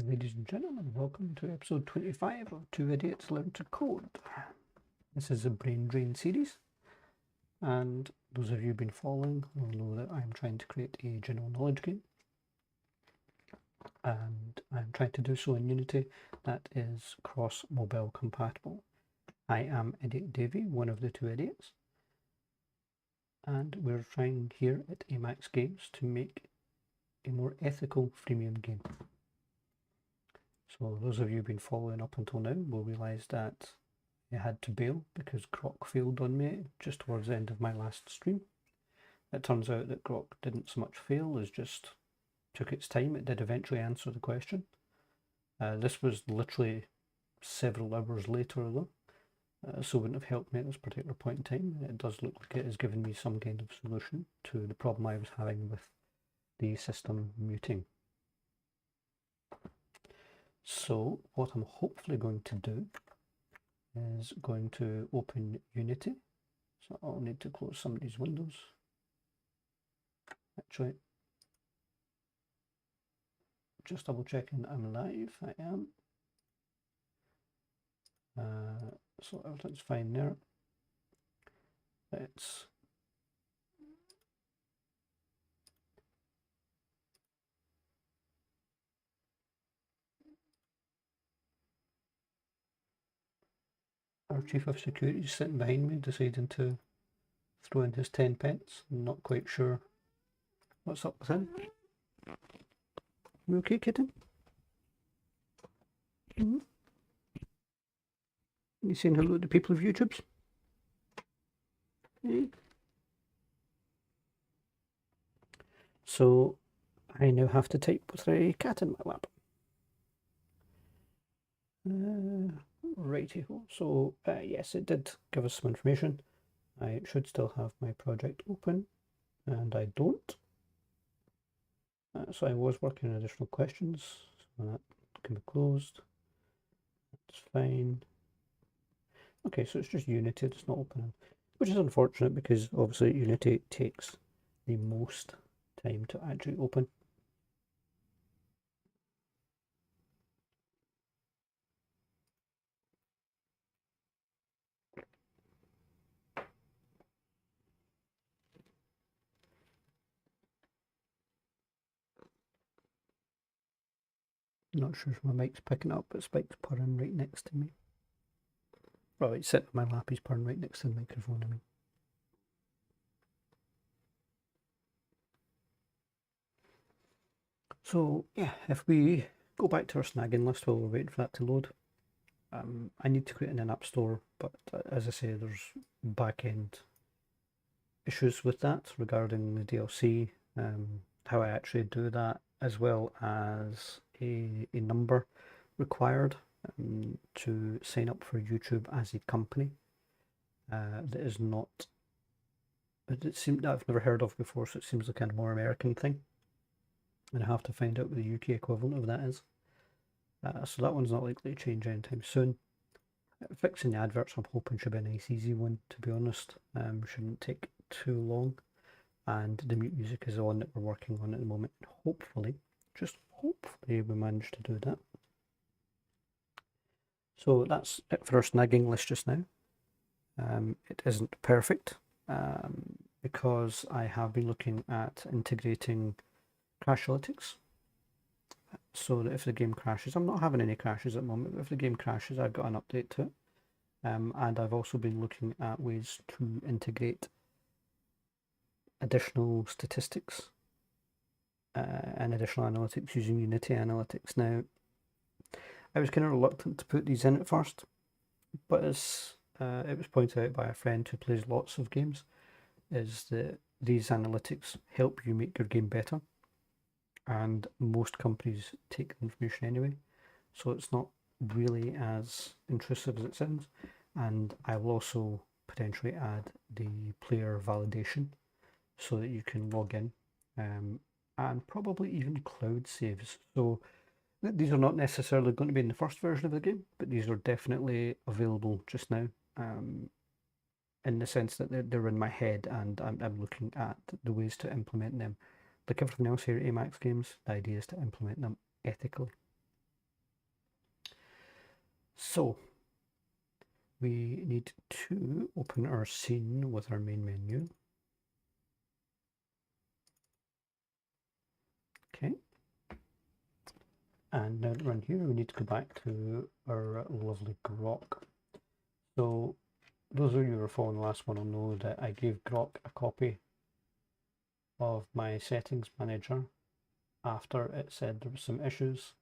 Ladies and gentlemen, welcome to episode 25 of Two Idiots Learn to Code. This is a brain drain series, and those of you who've been following will know that I'm trying to create a general knowledge game, and I'm trying to do so in Unity that is cross-mobile compatible. I am Idiot Davie, one of the two idiots, and we're trying here at Amax Games to make a more ethical freemium game. So those of you who've been following up until now will realise that I had to bail because Grok failed on me just towards the end of my last stream. It turns out that Grok didn't so much fail as just took its time. It did eventually answer the question. This was literally several hours later though, so wouldn't have helped me at this particular point in time. It does look like it has given me some kind of solution to the problem I was having with the system muting. So what I'm hopefully going to do is going to open Unity. So I'll need to close some of these windows. Actually, just double checking I'm live. I am. So everything's fine there. Let's our chief of security is sitting behind me deciding to throw in his 10 pence. I'm not quite sure what's up with him. You okay, kitten? Mm-hmm. You saying hello to the people of YouTube's? Hey. So I now have to type with a cat in my lap. Righty-ho. So yes, it did give us some information. I should still have my project open, and I don't. So I was working on additional questions, so that can be closed. That's fine. Okay, so it's just Unity, it's not opening, which is unfortunate because obviously Unity takes the most time to actually open. Not sure if my mic's picking up, but Spike's purring right next to me. Well, it's sitting on my lap, he's purring right next to the microphone, I mean. So yeah, if we go back to our snagging list while we're waiting for that to load, I need to create an app store, but as I say, there's back-end issues with that regarding the DLC, how I actually do that, as well as a number required to sign up for YouTube as a company that is not, it seems that I've never heard of before, so it seems like a more American thing, and I have to find out what the UK equivalent of that is. So that one's not likely to change anytime soon. Fixing the adverts I'm hoping should be a nice easy one, to be honest. Shouldn't take too long, and the mute music is the one that we're working on at the moment. Hopefully, just hopefully, we manage to do that. So that's it for our snagging list just now. It isn't perfect because I have been looking at integrating Crashalytics, so that if the game crashes, I'm not having any crashes at the moment, but if the game crashes, I've got an update to it. And I've also been looking at ways to integrate additional statistics and additional analytics using Unity Analytics. Now, I was kind of reluctant to put these in at first, but as it was pointed out by a friend who plays lots of games, is that these analytics help you make your game better, and most companies take the information anyway, so it's not really as intrusive as it sounds. And I will also potentially add the player validation so that you can log in, and probably even cloud saves. So these are not necessarily going to be in the first version of the game, but these are definitely available just now, in the sense that they're in my head, and I'm looking at the ways to implement them. Like everything else here at Amax Games, the idea is to implement them ethically. So we need to open our scene with our main menu. Okay. And now that we're in here, we need to go back to our lovely Grok. So those of you who were following the last one will know that I gave Grok a copy of my settings manager after it said there were some issues.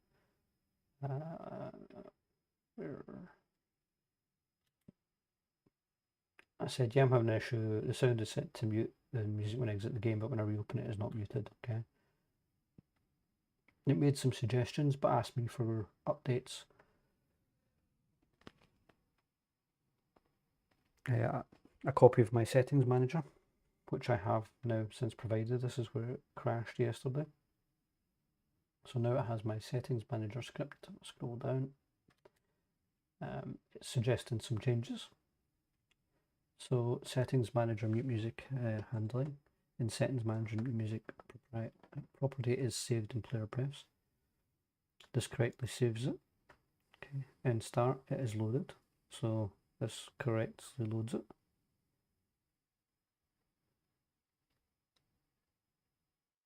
I said, yeah, I'm having an issue. The sound is set to mute the music when I exit the game, but when I reopen it, it's not muted. Okay. It made some suggestions, but asked me for updates. A copy of my settings manager, which I have now since provided. This is where it crashed yesterday. So now it has my settings manager script. Scroll down. It's suggesting some changes. So settings manager mute music handling. In settings manager mute music property is saved in player prefs. This correctly saves it. Okay. In start it is loaded. So this correctly loads it.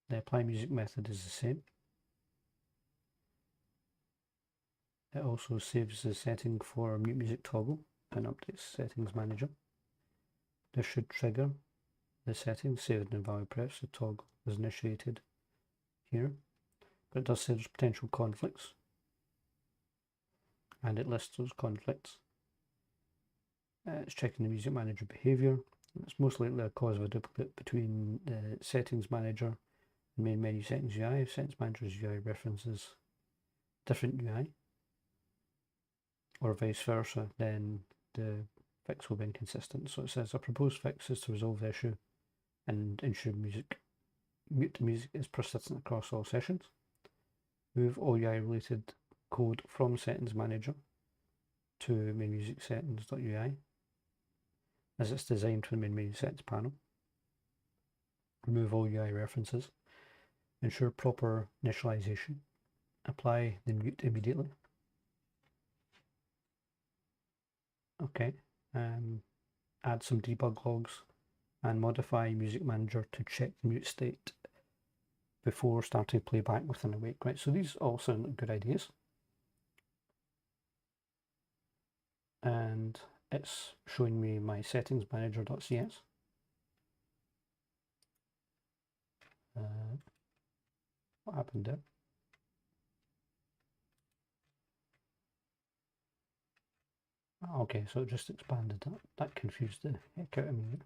The apply music method is the same. It also saves the setting for mute music toggle and updates settings manager. This should trigger the settings saved in value prefs. The toggle is initiated here, but it does say there's potential conflicts, and it lists those conflicts. It's checking the music manager behavior. It's most likely a cause of a duplicate between the settings manager and main menu settings UI. If settings manager's UI references different UI, or vice versa, then the fix will be inconsistent. So it says a proposed fix is to resolve the issue and ensure mute music is persistent across all sessions. Move all UI related code from settings manager to main music settings.ui as it's designed for the main menu settings panel. Remove all UI references. Ensure proper initialization. Apply the mute immediately. Okay. Add some debug logs and modify music manager to check the mute state before starting playback within a week. Right, so these all sound like good ideas. And it's showing me my settings manager.cs. What happened there? Okay, so it just expanded that. That confused the heck out of me.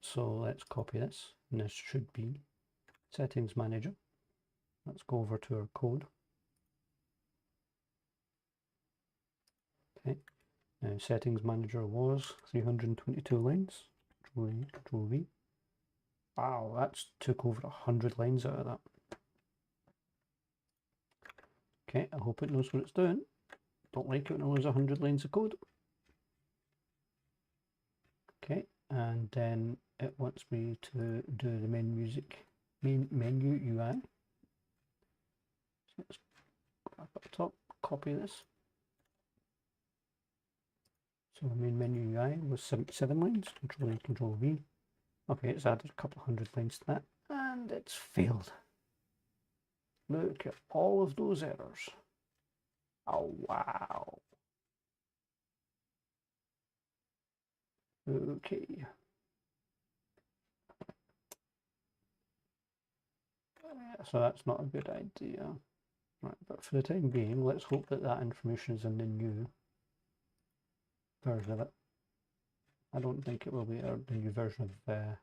So let's copy this, and this should be settings manager. Let's go over to our code. Okay, now settings manager was 322 lines. Control A, Control V. Wow, that's took over 100 lines out of that. Okay, I hope it knows what it's doing. Don't like it when it knows 100 lines of code. Okay, and then it wants me to do the main menu UI. So let's go up at the top, copy this. So the main menu UI was 77 lines, Control A, Control V. Okay, it's added a couple hundred lines to that, and it's failed. Look at all of those errors. Oh, wow. Okay. So that's not a good idea. Right, but for the time being, let's hope that that information is in the new version of it. I don't think it will be the new version of...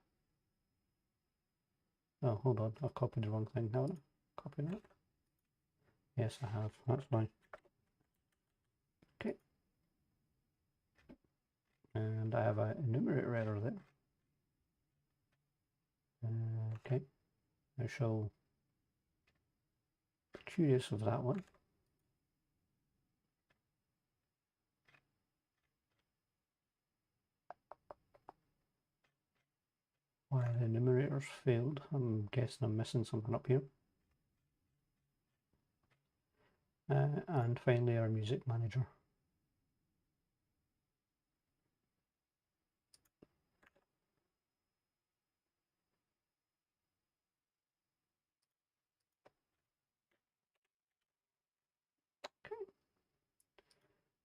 Oh, hold on, I've copied the wrong thing, haven't I? Copied that? Yes, I have, that's fine. Okay. And I have an enumerator error there. Okay, I shall be curious of that one. Why the enumerators failed. I'm guessing I'm missing something up here. And finally our music manager.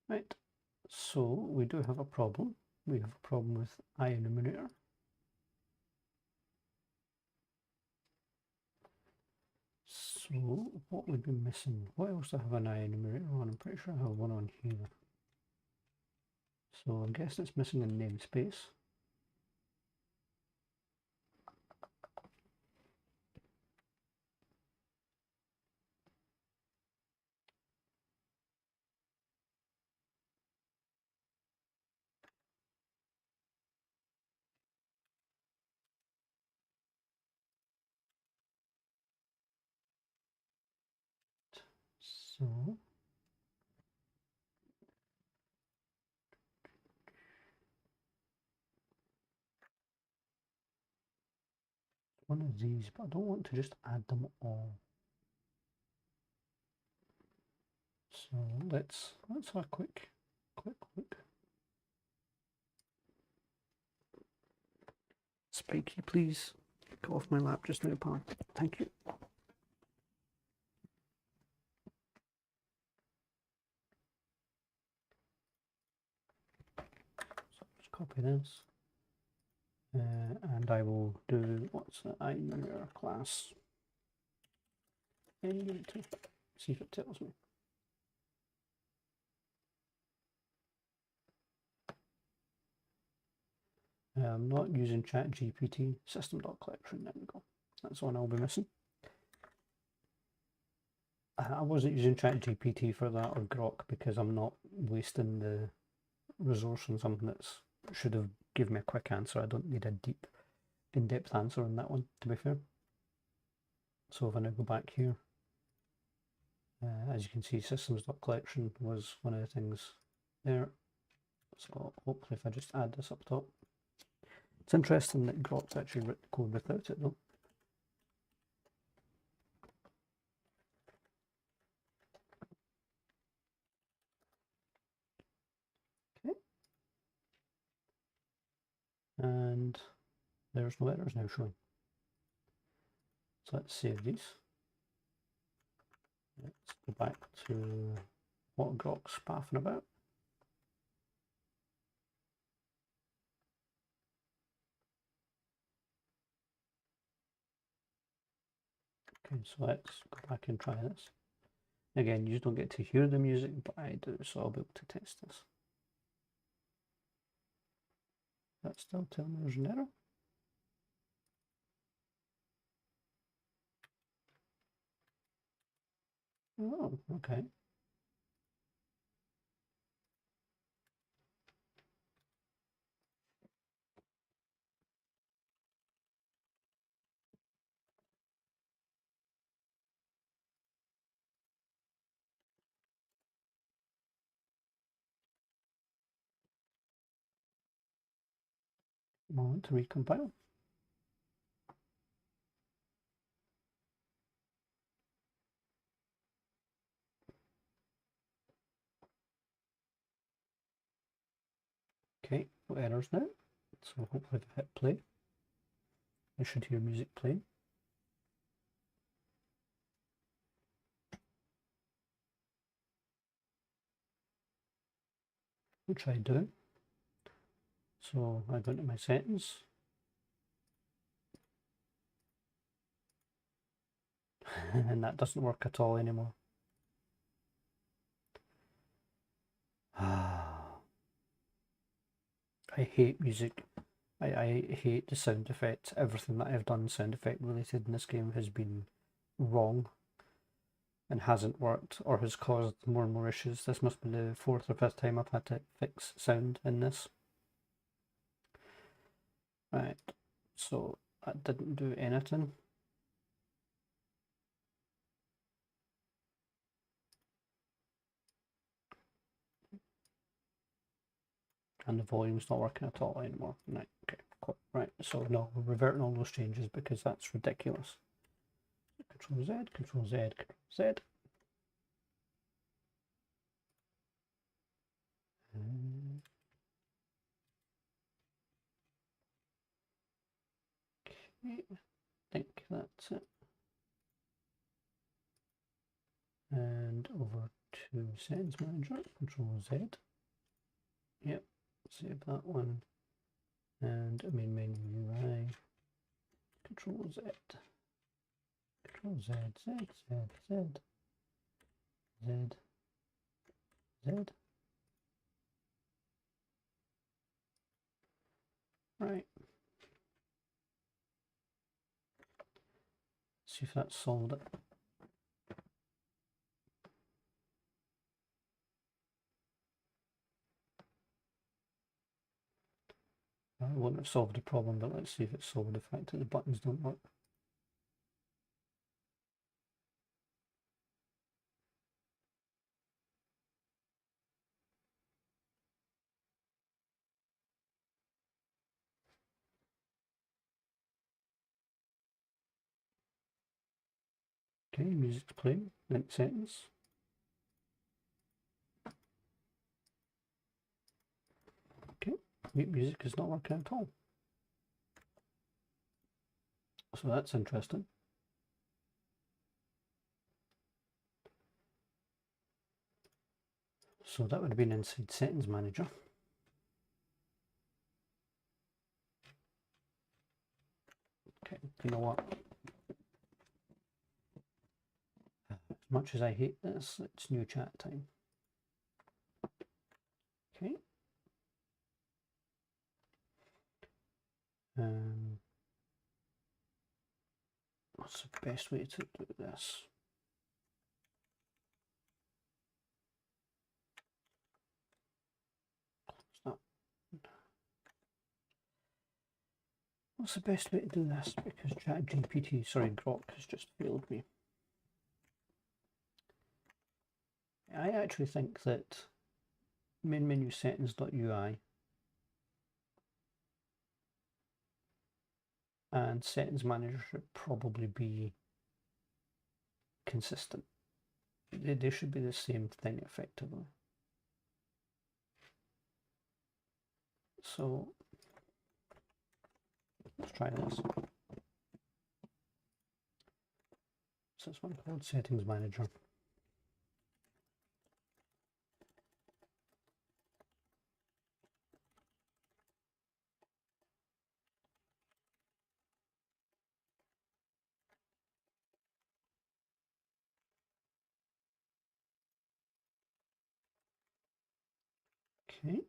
Right, so we do have a problem. We have a problem with iEnumerator. So what would be missing? What else do I have an iEnumerator on? I'm pretty sure I have one on here. So I'm guessing it's missing a namespace. So one of these, but I don't want to just add them all. So let's have a quick look. Spiky, please go off my lap just now, pal. Thank you. So just copy this. And I will do, what's the iEnumerator class? N-Unity. See if it tells me. I'm not using ChatGPT, system.collection, there we go. That's one I'll be missing. I wasn't using ChatGPT for that or Grok because I'm not wasting the resource on something that should have given me a quick answer. I don't need a deep, in-depth answer on that one, to be fair. So if I now go back here, as you can see, systems.collection was one of the things there. So hopefully if I just add this up top. It's interesting that Grok's actually written code without it though. Okay. And there's no errors now showing. So let's save these. Let's go back to what Grok's spaffing about. Okay, so let's go back and try this. Again, you don't get to hear the music, but I do, so I'll be able to test this. That's still telling me there's an error. Oh, okay. Moment to recompile. Okay, no errors now. So hopefully if I hit play, I should hear music playing. Which I do. So I go into my settings. And that doesn't work at all anymore. I hate music. I hate the sound effects. Everything that I've done sound effect related in this game has been wrong and hasn't worked or has caused more and more issues. This must be the 4th or 5th time I've had to fix sound in this. Right, so that didn't do anything. And the volume's not working at all anymore. Right, okay, cool. Right, so no, we're reverting all those changes because that's ridiculous. Control Z, Control Z, Control Z. Okay, I think that's it. And over to Settings Manager, Control Z. Yep, save that one. And main menu UI, Control Z. Control Z, Z, Z, Z, Z, Z. Right. See if that solved it. I won't have solved the problem, but let's see if it solved the fact that the buttons don't work. Okay, music's playing. Next sentence. Okay, mute music is not working at all. So that's interesting. So that would have been inside Settings Manager. Okay, you know what? As much as I hate this, it's new chat time. Okay. What's the best way to do this? What's the best way to do this? Because ChatGPT, sorry, Grok has just failed me. I actually think that main menu settings.ui and settings manager should probably be consistent. They should be the same thing effectively. So let's try this. So this one called Settings Manager. Okay.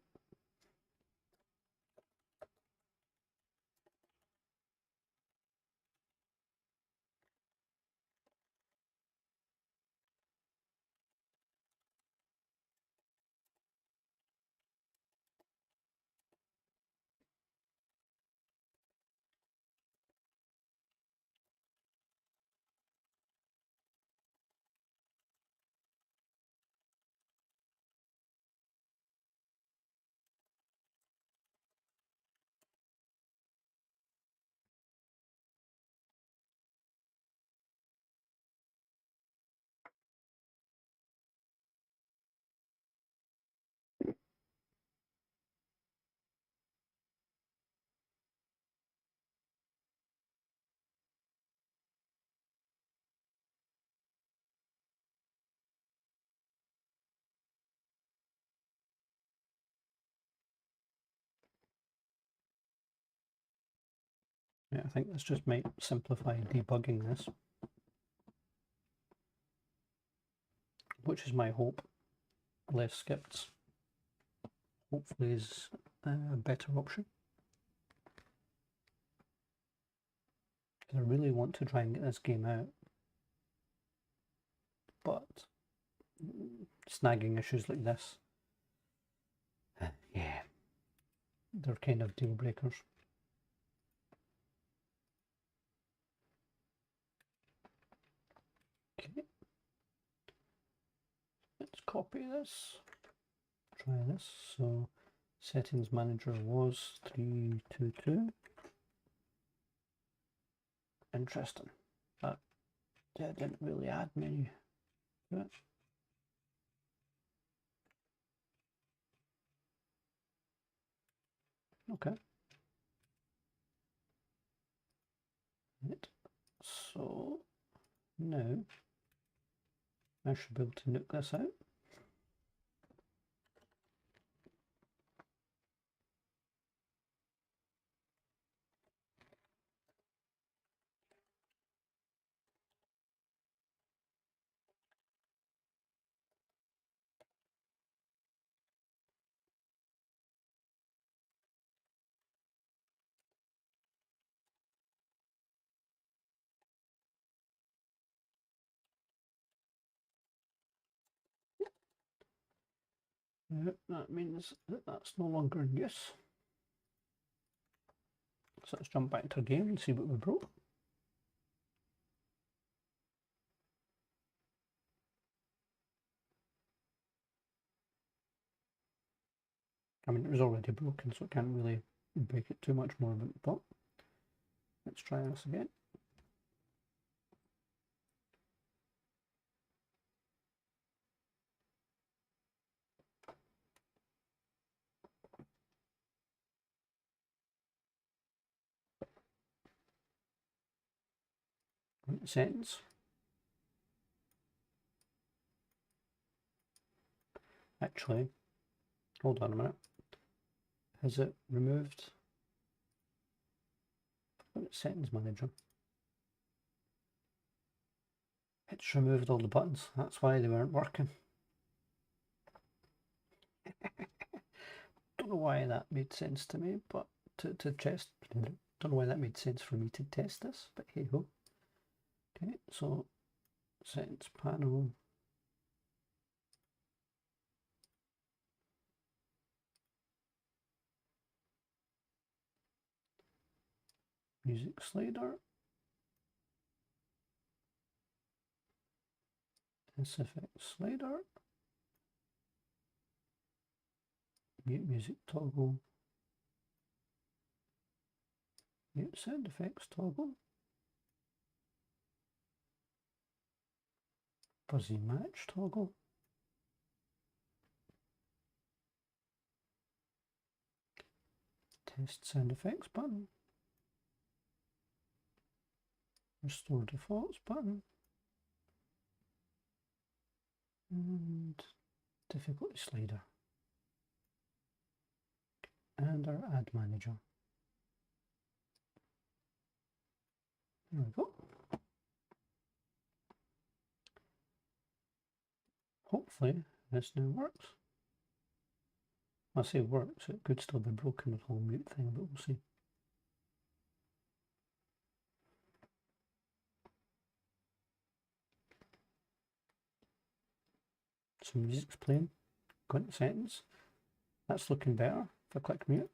Yeah, I think this just might simplify debugging this, which is my hope. Less skips hopefully is a better option. I really want to try and get this game out, but snagging issues like this, yeah, they're kind of deal breakers. Okay, let's copy this, try this. So settings manager was 322. Interesting. That didn't really add many to it. Okay. Right. So now I should be able to nuke this out. That means that that's no longer in use. So let's jump back to our game and see what we broke. I mean, it was already broken, so it can't really break it too much more than I thought. Let's try this again. Settings. Actually, hold on a minute. Has it removed? Settings manager. It's removed all the buttons. That's why they weren't working. Don't know why that made sense to me, but to test. Don't know why that made sense for me to test this, but hey ho. Okay, so settings panel. Music slider. SFX slider. Mute music toggle. Mute sound effects toggle. Fuzzy match toggle. Test sound effects button. Restore defaults button. And difficulty slider. And our ad manager. There we go. Hopefully this now works. I say works, it could still be broken with the whole mute thing, but we'll see. So music's playing, go into settings, that's looking better. If I click mute,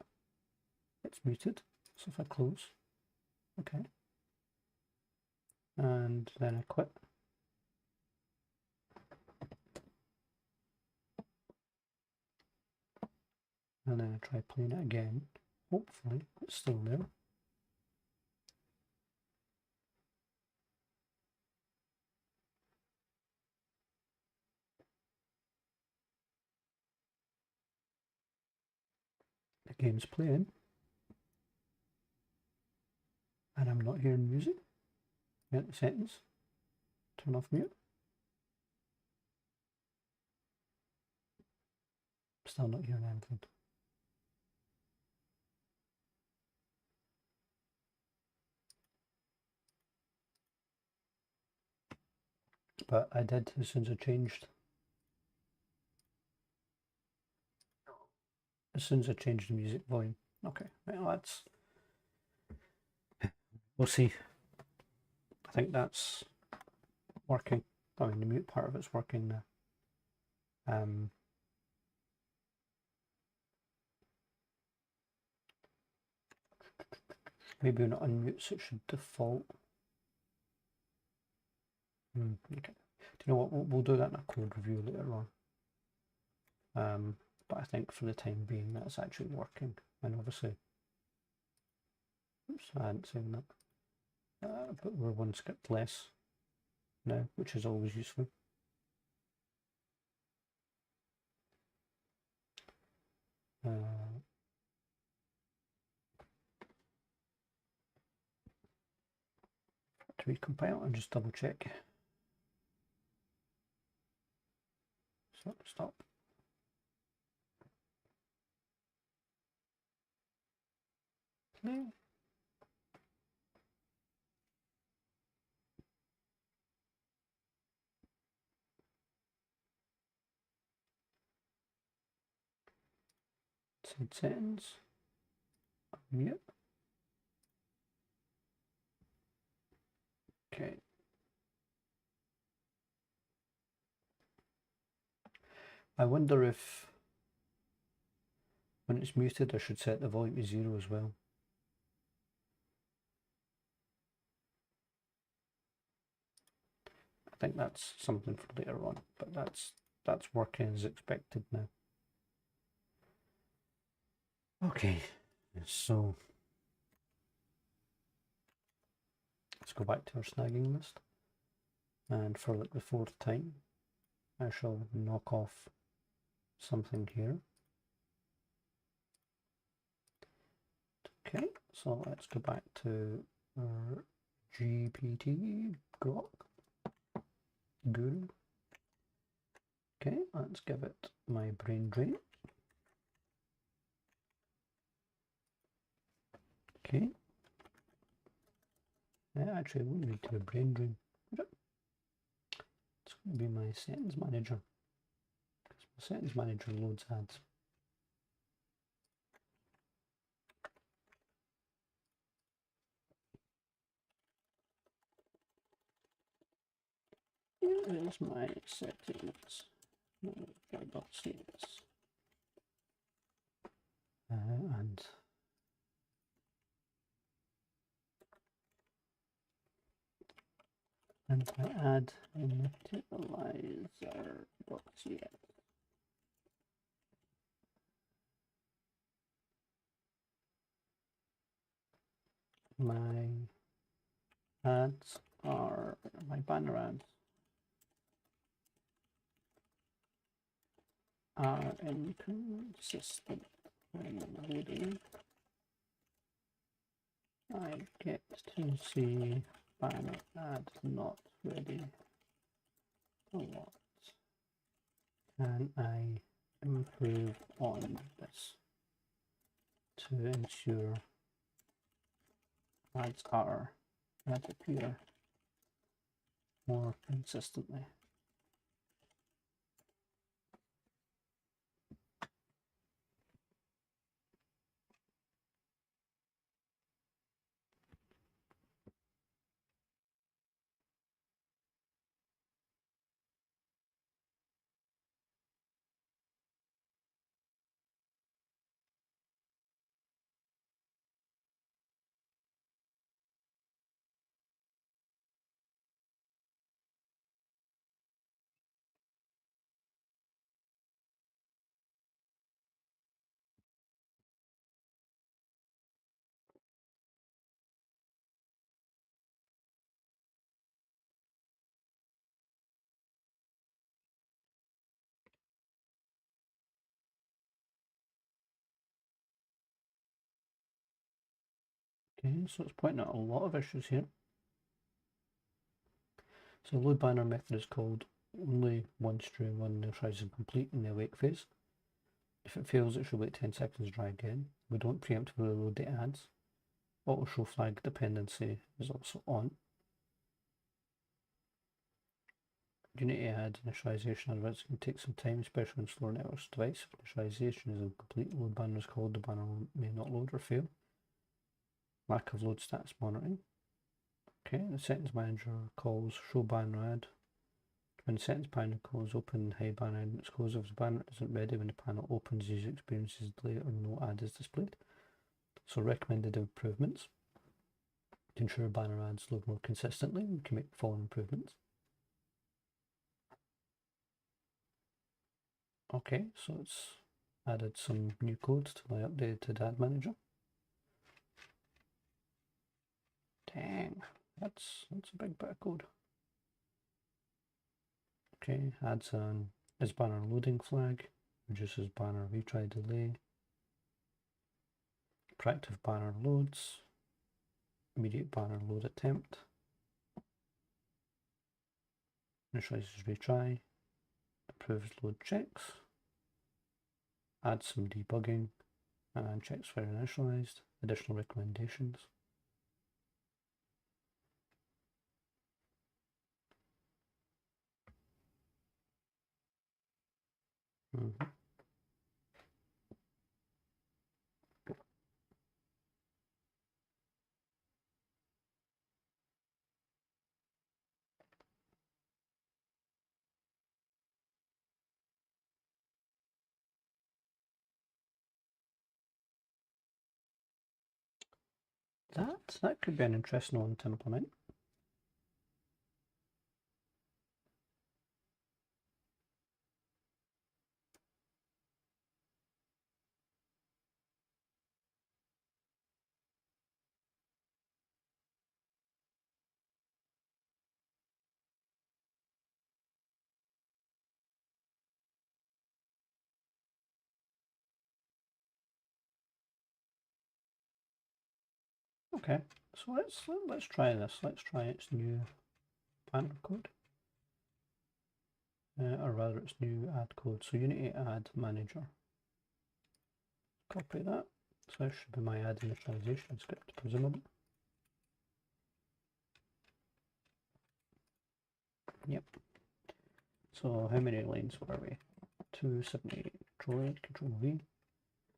it's muted. So if I close, okay. And then I quit. And then I try playing it again. Hopefully it's still there. The game's playing. And I'm not hearing music. Get the settings. Turn off mute. Still not hearing anything. But I did as soon as I changed. As soon as I changed the music volume. Okay, well that's... We'll see. I think that's working. I mean, the mute part of it's working now. Maybe when it unmutes, it should default. Okay. Do you know what? We'll do that in a code review later on. But I think for the time being, that's actually working. And obviously, oops, I hadn't seen that. But we're one script less now, which is always useful. to recompile and just double check. So stop. Play. Side settings. Yep. Okay. I wonder if when it's muted I should set the volume to 0 as well. I think that's something for later on, but that's working as expected now. Okay, so let's go back to our snagging list, and for like the 4th time I shall knock off something here. Okay, so let's go back to our GPT Grok Guru. Okay, let's give it my brain drain. Okay. Actually, I won't need to do a brain drain. It's going to be my settings manager. Because my settings manager loads ads. Here is my settings. .cs. And I add initializer.cs. My ads are my banner ads are inconsistent when loading. I get to see banner ad not ready a lot. Can I improve on this to ensure ads are that appear more consistently? Okay, so it's pointing out a lot of issues here. So load banner method is called only once during one initialization complete in the awake phase. If it fails, it should wait 10 seconds to try again. We don't preemptively load the ads. Auto show flag dependency is also on. Unity add initialization adverts can take some time, especially on slower networks device. If initialization is incomplete, load banner is called, the banner may not load or fail. Lack of load status monitoring. Okay, the settings manager calls show banner ad. When the settings panel calls open hide banner ad, it's closed if the banner isn't ready. When the panel opens, user experiences delay or no ad is displayed. So recommended improvements. To ensure banner ads load more consistently, we can make the following improvements. Okay, so it's added some new code to my updated ad manager. Dang, that's a big bit of code. Okay, adds an is banner loading flag, reduces banner retry delay, proactive banner loads, immediate banner load attempt. initializes retry, approves load checks, adds some debugging, and checks for initialized, additional recommendations. That could be an interesting one to implement. Okay, so let's try this. Let's try its new banner code, or rather its new add code. So Unity add manager. Copy that. So this should be my add initialization script, presumably. Yep. So how many lines were we? 278. Control V.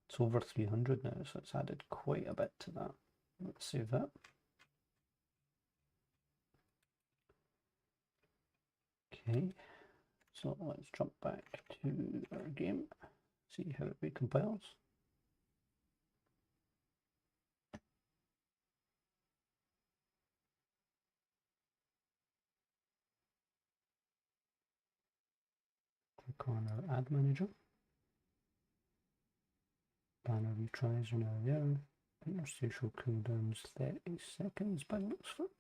It's over 300 now, so it's added quite a bit to that. Let's save that. Okay, so let's jump back to our game, see how it recompiles. Click on our ad manager. Banner retries are now there. Interstitial cooldowns 30 seconds by the looks of it.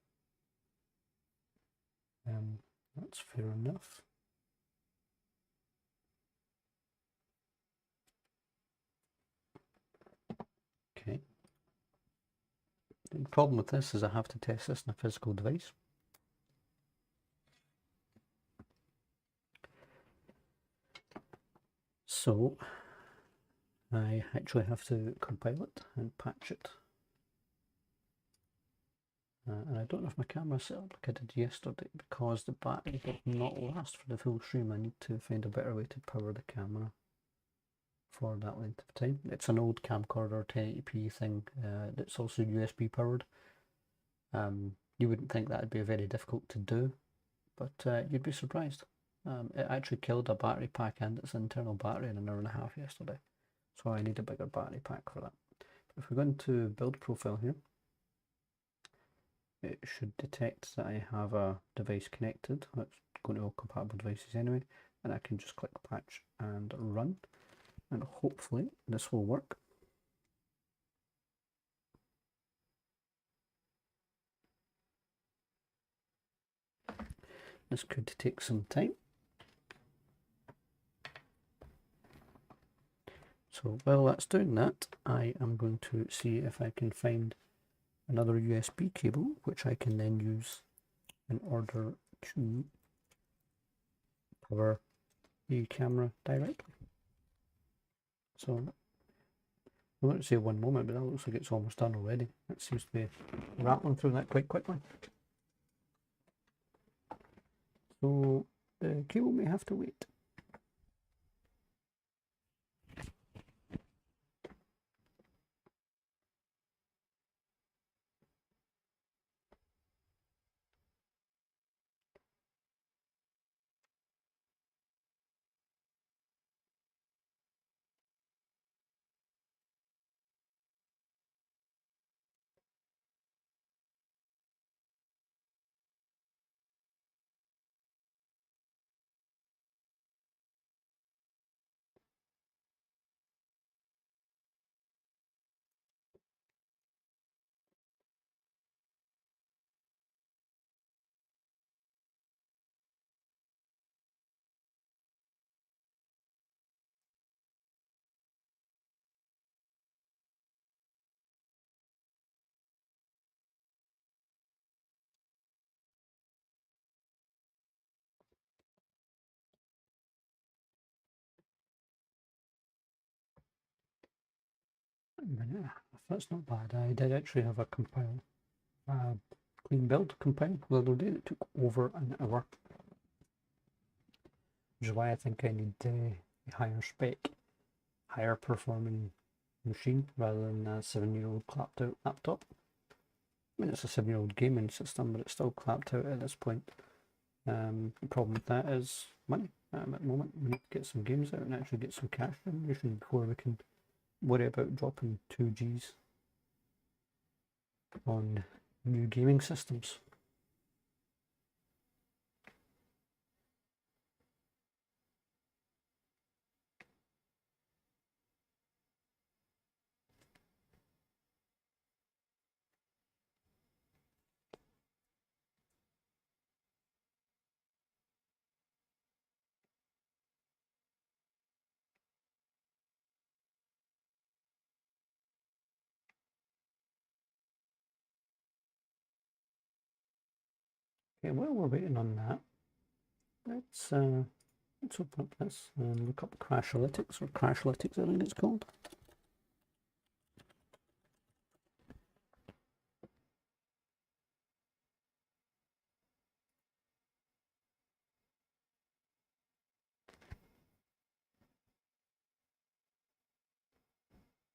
That's fair enough. Okay. The problem with this is I have to test this in a physical device. So I actually have to compile it and patch it. And I don't know if my camera set up like I did yesterday because the battery will not last for the full stream. I need to find a better way to power the camera for that length of time. It's an old camcorder 1080p thing that's also USB powered. You wouldn't think that would be very difficult to do, but you'd be surprised. It actually killed a battery pack and its internal battery in an hour and a half yesterday. So I need a bigger battery pack for that. But if we go into build profile here, it should detect that I have a device connected. That's going to all compatible devices anyway, and I can just click patch and run, and hopefully this will work. This could take some time. So while that's doing that, I am going to see if I can find another USB cable which I can then use in order to power the camera directly. So I won't say 1 moment, but that looks like it's almost done already. It seems to be rattling through that quite quickly. So the cable may have to wait. a minute, that's not bad. I did actually have a compile, clean build compile the other day that took over an hour, which is why I think I need a higher spec, higher performing machine rather than a 7-year-old clapped out laptop. I mean, it's a 7-year-old gaming system, but it's still clapped out at this point. The problem with that is money. At the moment, we need to get some games out and actually get some cash generation before we can worry about dropping 2Gs on new gaming systems. Okay, while we're waiting on that, let's open up this and look up Crashalytics, or Crashalytics I think it's called.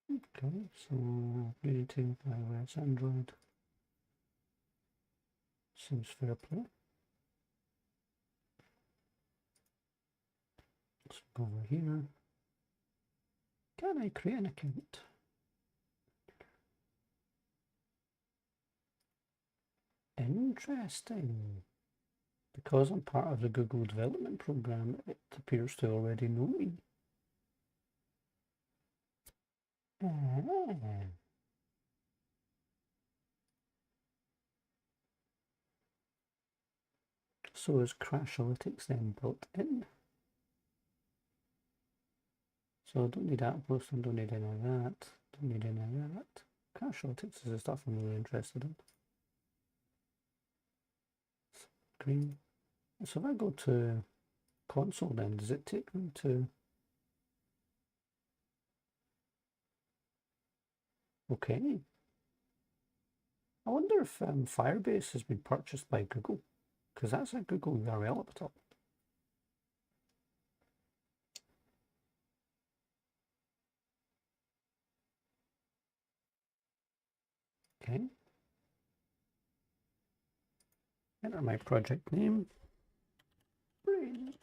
Okay, so updating iOS, Android. Seems fair play. Let's go over here. Can I create an account? Interesting. Because I'm part of the Google development program, it appears to already know me. So is Crashalytics then built in? So I don't need app posting, don't need any of that, don't need any of that. Crashalytics is the stuff I'm really interested in. Green. So if I go to console then, does it take me to... Okay. I wonder if Firebase has been purchased by Google, because that's a Google URL at the top. Okay. Enter my project name. Brain.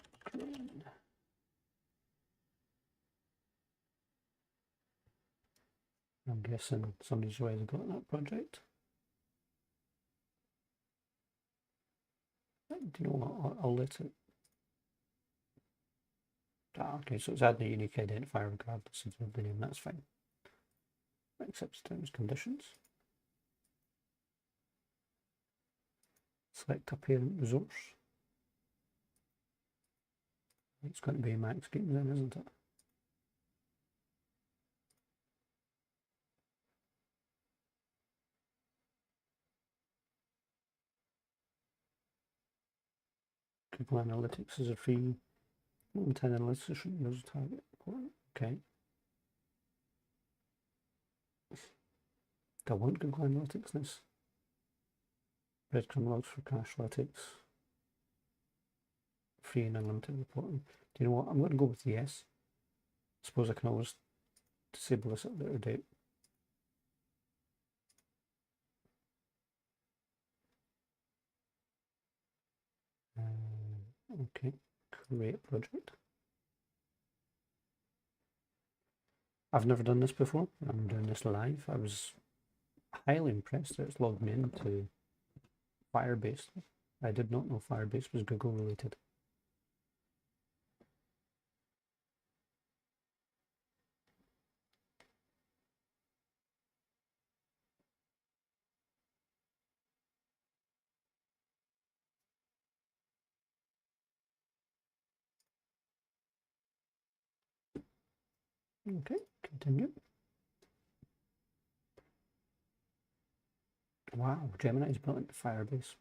I'm guessing somebody's already got that project. Do you know what? I'll let it. Okay, so it's adding a unique identifier regardless of the name, that's fine. Accepts terms conditions. Select a parent resource. It's going to be Amax Games then, isn't it? Google Analytics is a free long-term analysis user target. Okay. Do I want Google Analytics this? Breadcrumb logs for Crashalytics. Free and unlimited reporting. Do you know what? I'm going to go with yes. I suppose I can always disable this at a later date. Okay, create project. I've never done this before. I'm doing this live. I was highly impressed that it's logged me into Firebase. I did not know Firebase was Google related. Okay, continue. Wow, Gemini is built into Firebase.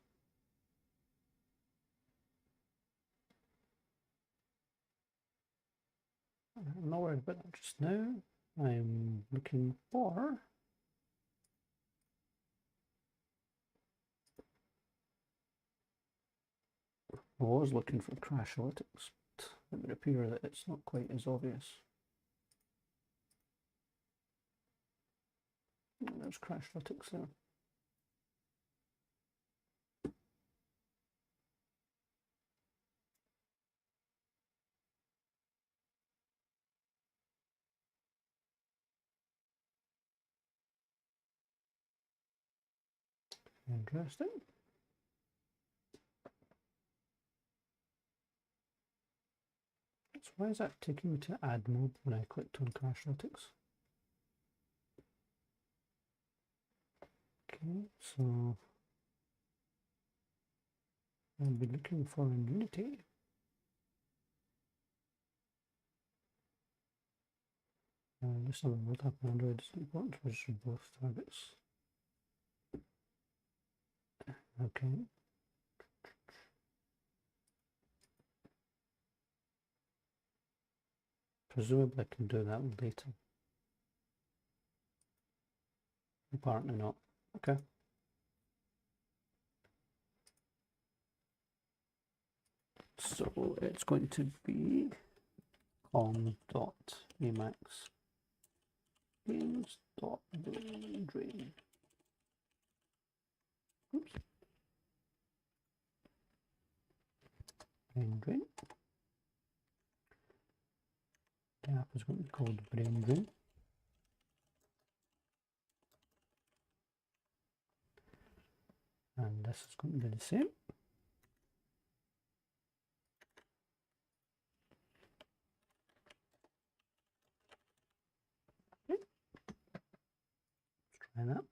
I'm not worried about that just now. I'm looking for I was looking for Crashlytics, but it would appear that it's not quite as obvious. There's Crashlytics there. Interesting. So why is that taking me to add mode when I clicked on Crashlytics? Okay, so I'll be looking for in Unity. This number will have Android is important to register both targets. Okay. Presumably I can do that later. Apparently not. Okay. So it's going to be com.amax Games Davie. Oops. Brain drain. The app is going to be called Brain Drain. And this is going to be the same. Okay. Let's try that.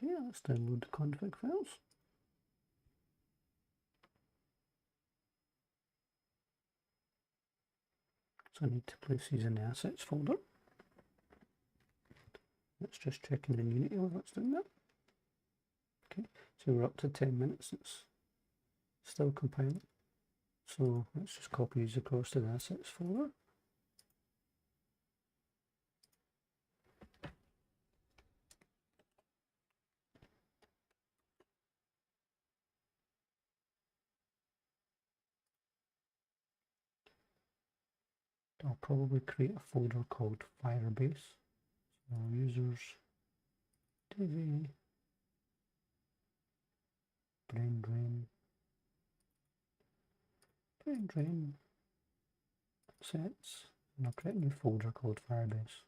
Okay, let's download the config files. So I need to place these in the assets folder. Let's just check in Unity whether it's doing that. Okay, so we're up to 10 minutes. It's still compiling. So let's just copy these across to the assets folder. I'll probably create a folder called Firebase. So users, Davie, brain drain, sets, and I'll create a new folder called Firebase.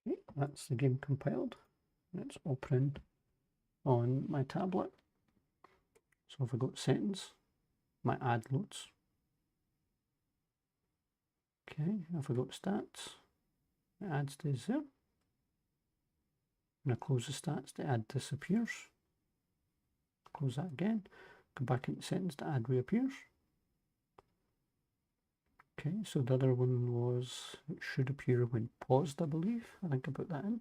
Okay, that's the game compiled. It's open on my tablet. So if I go to settings, my ad loads. Okay, if I go to stats, the ad stays there. When I close the stats, the ad disappears. Close that again. Go back into settings, the ad reappears. Okay, so the other one was, it should appear when paused, I believe. I think I put that in.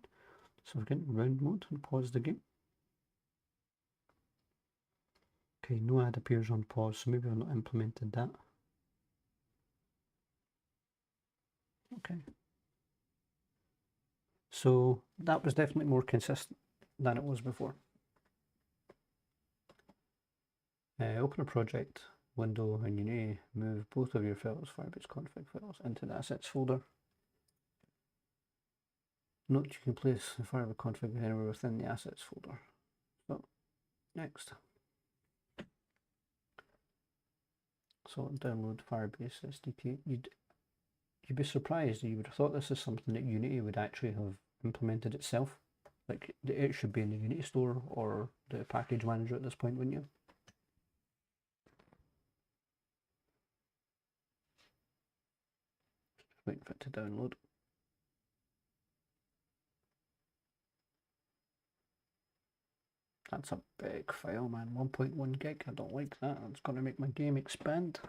So we're getting round mode and pause the game. Okay, no ad appears on pause, so maybe I've not implemented that. Okay. So that was definitely more consistent than it was before. Open a project window and you need to move both of your files, Firebase config files, into the assets folder. Note you can place the Firebase config anywhere within the assets folder. So next. So download Firebase SDK. You'd be surprised. You would have thought this is something that Unity would actually have implemented itself. Like it should be in the Unity store or the package manager at this point, wouldn't you? Just waiting for it to download. That's a big file, man. 1.1 gig. I don't like that. It's going to make my game expand.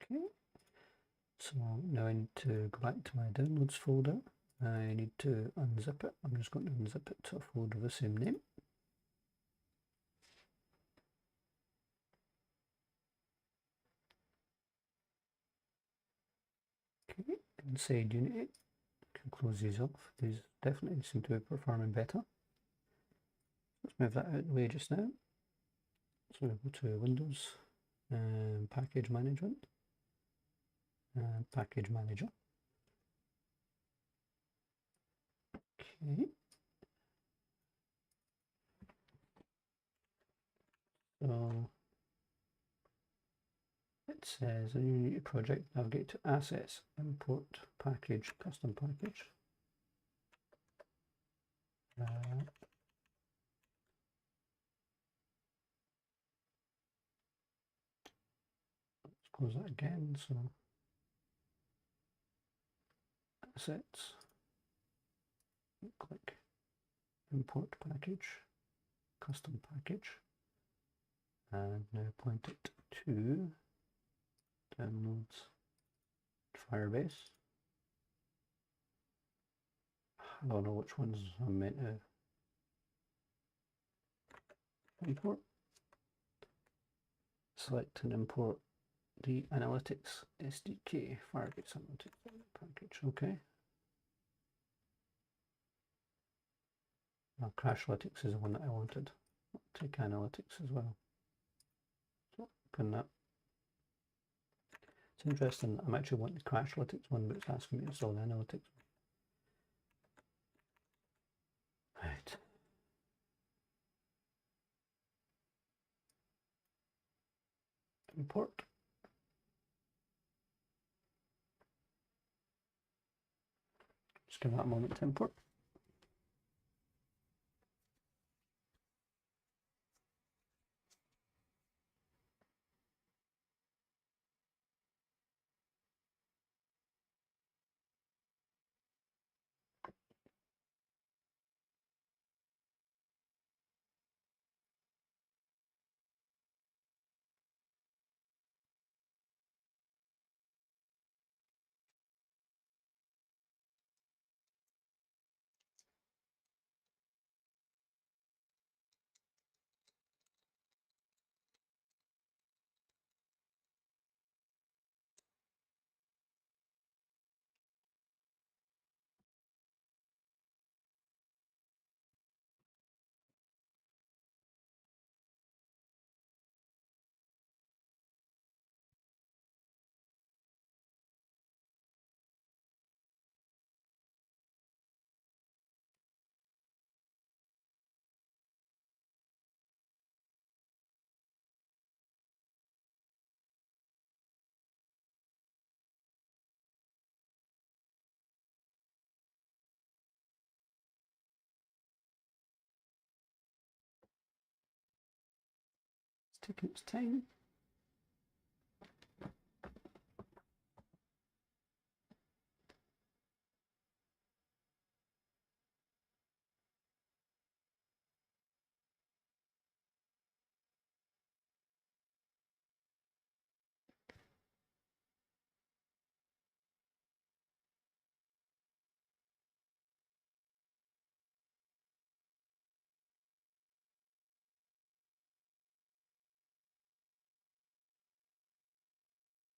Okay. So now I need to go back to my downloads folder. I need to unzip it. I'm just going to unzip it to a folder of the same name. Okay, inside Unity, can close these off. These definitely seem to be performing better. Let's move that out of the way just now. So we go to Windows, Package Management, Package Manager. Okay. So it says a new Unity project, navigate to Assets, Import Package, Custom Package. Let's close that again. So Assets, click Import Package, Custom Package, and now point it to Downloads, Firebase. I don't know which ones I'm meant to import. Select and import the Analytics SDK, Firebase Analytics package. Okay. Now, Crashlytics is the one that I wanted. I'll take Analytics as well. So open that. It's interesting. I'm actually wanting the Crashlytics one, but it's asking me to install the Analytics. Right. Import. Just give that a moment to import. It's taking its time.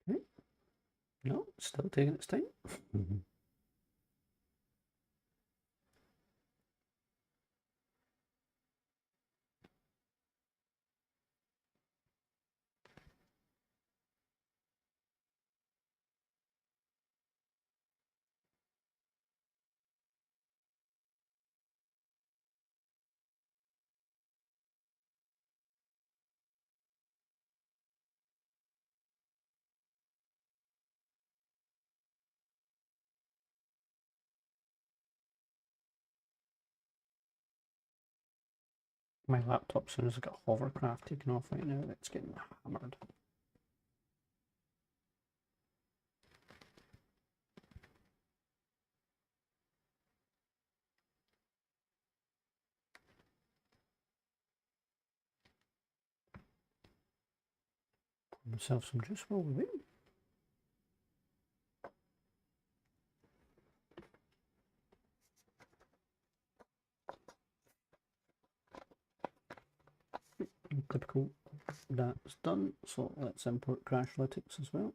Okay. No, it's still taking its time. My laptop, as soon as I got hovercraft taken off right now, it's getting hammered. Pour myself some juice while we wait. Typical, that's done. So let's import Crashlytics as well.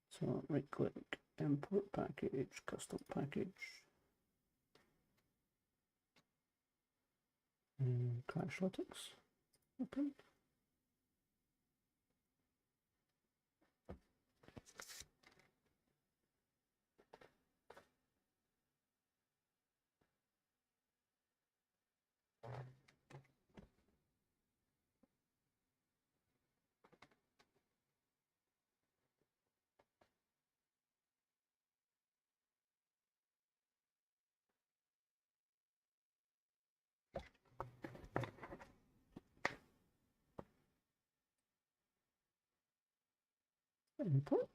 So right click, import package, custom package, and Crashlytics. Open. Import.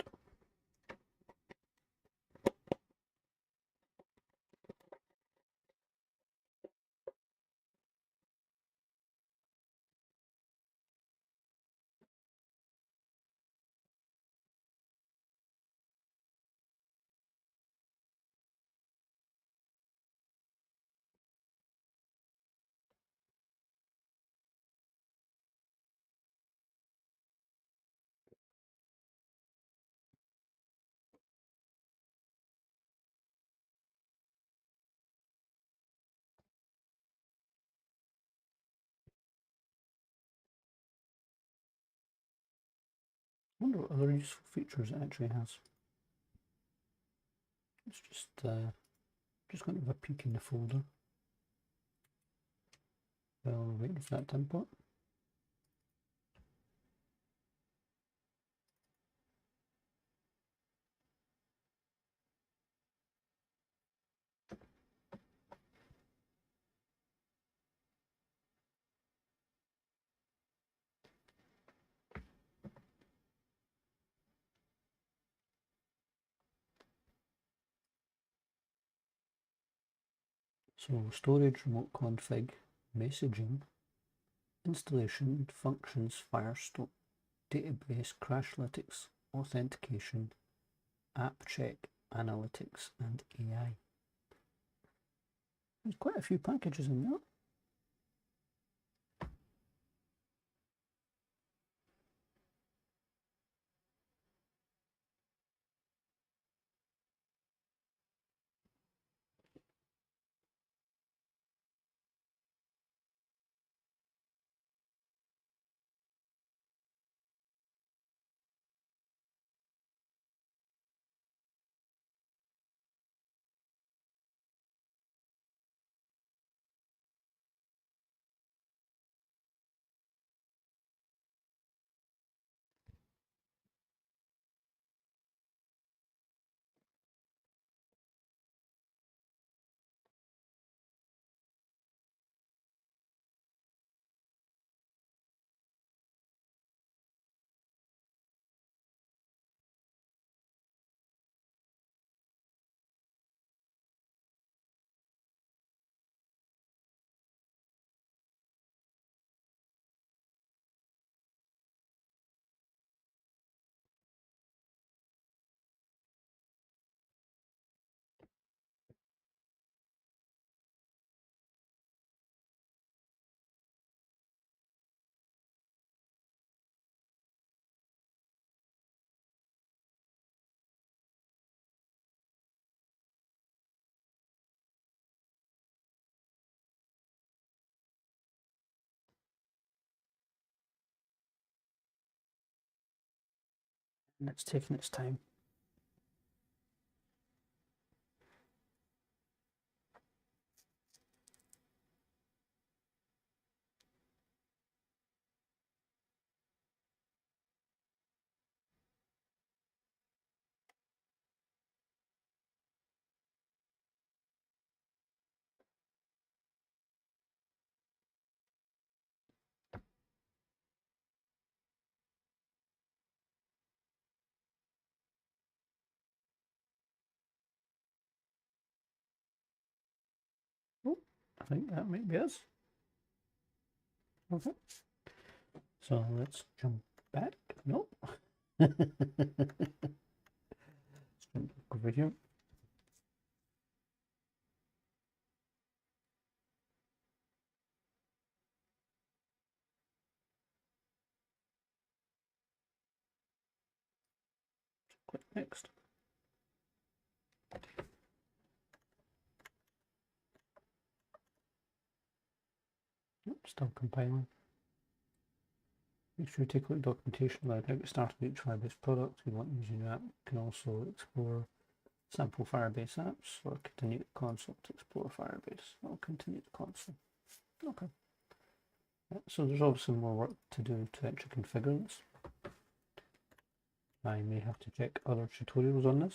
I wonder what other useful features it actually has. It's just going to have a peek in the folder while we're waiting for that to import. So storage, remote config, messaging, installation, functions, Firestore, database, Crashlytics, authentication, app check, analytics, and AI. There's quite a few packages in there. And it's taking its time. think that might be us. Okay. So let's jump back. Nope. Let's jump back over here. Click next. Nope, still compiling. Make sure you take a look at documentation about how to get started with each Firebase product. If you want to use your new app, you can also explore sample Firebase apps or continue the console to explore Firebase. I'll continue the console. Okay. So there's obviously more work to do to actually configure this. I may have to check other tutorials on this.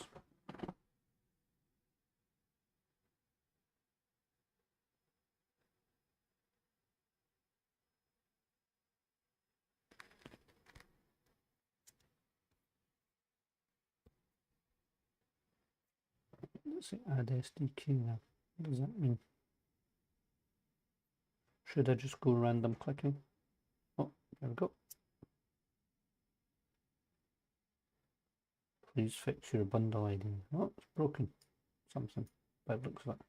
Let's see, add SDK now. What does that mean? Should I just go random clicking? Oh, there we go. Please fix your bundle ID. Oh, it's broken. Something by the looks of it.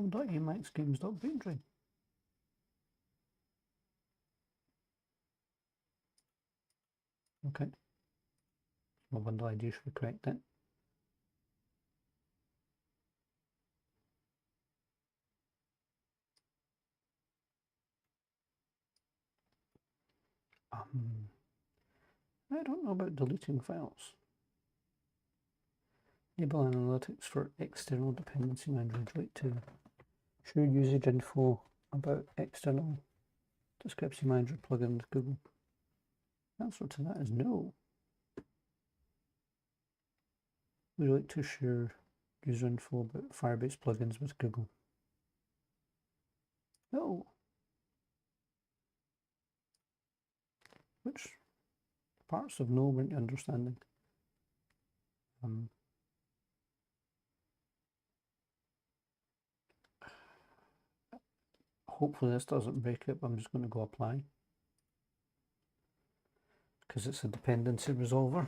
Amax Games Davie. Okay. My bundle ID should be correct then. I don't know about deleting files. Enable analytics for external dependency manager. Would you like to share usage info about external discrepancy manager plugin with Google? The answer to that is no. Would you like to share user info about Firebase plugins with Google? No. Which parts of no weren't you understanding? Hopefully this doesn't break it, but I'm just going to go apply because it's a dependency resolver.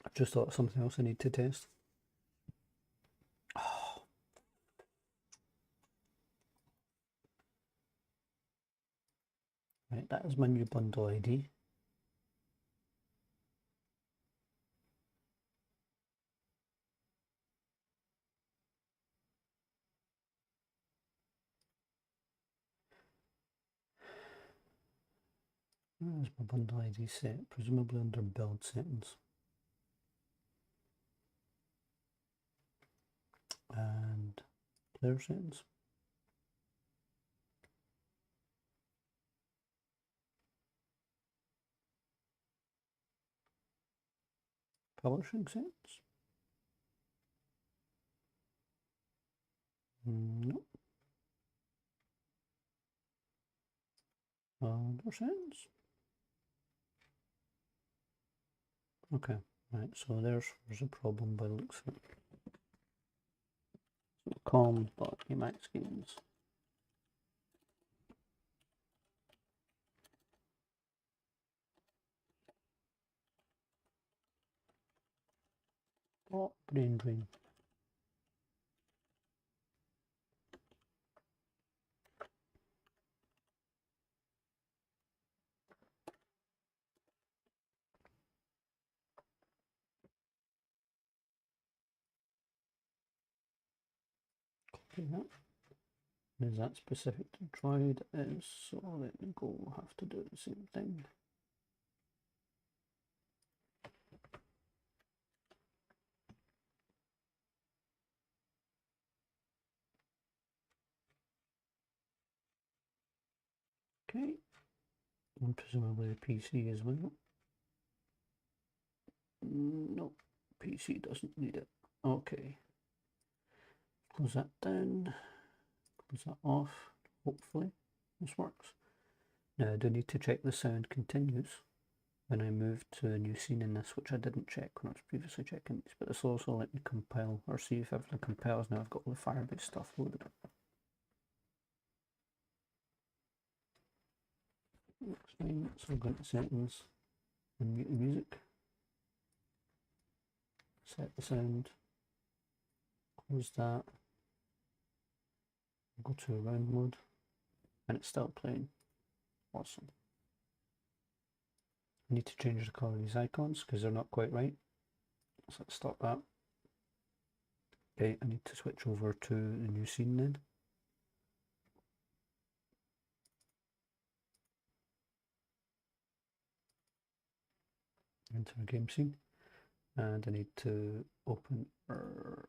I just thought of something else I need to test. Oh. Right, that is my new bundle ID. Where's my bundle ID set? Presumably under build settings. And player settings. Publishing settings. Nope. Other settings. Okay, right, so there's a problem by the looks of it. So com.amax games. Oh, brain drain. Copy that. Is that specific to Droid? Is so let me go have to do the same thing. Okay. And presumably the PC as well. No, PC doesn't need it. Okay. Close that down. Close that off. Hopefully this works. Now I do need to check the sound continues when I move to a new scene in this, which I didn't check when I was previously checking these, but this will also let me compile or see if everything compiles now I've got all the Firebase stuff loaded up. Looks fine, so I'll go into settings and mute the music, set the sound, close that, go to around mode, and it's still playing. Awesome. I need to change the colour of these icons because they're not quite right. So let's stop that. Okay, I need to switch over to the new scene then. Into our game scene. And I need to open our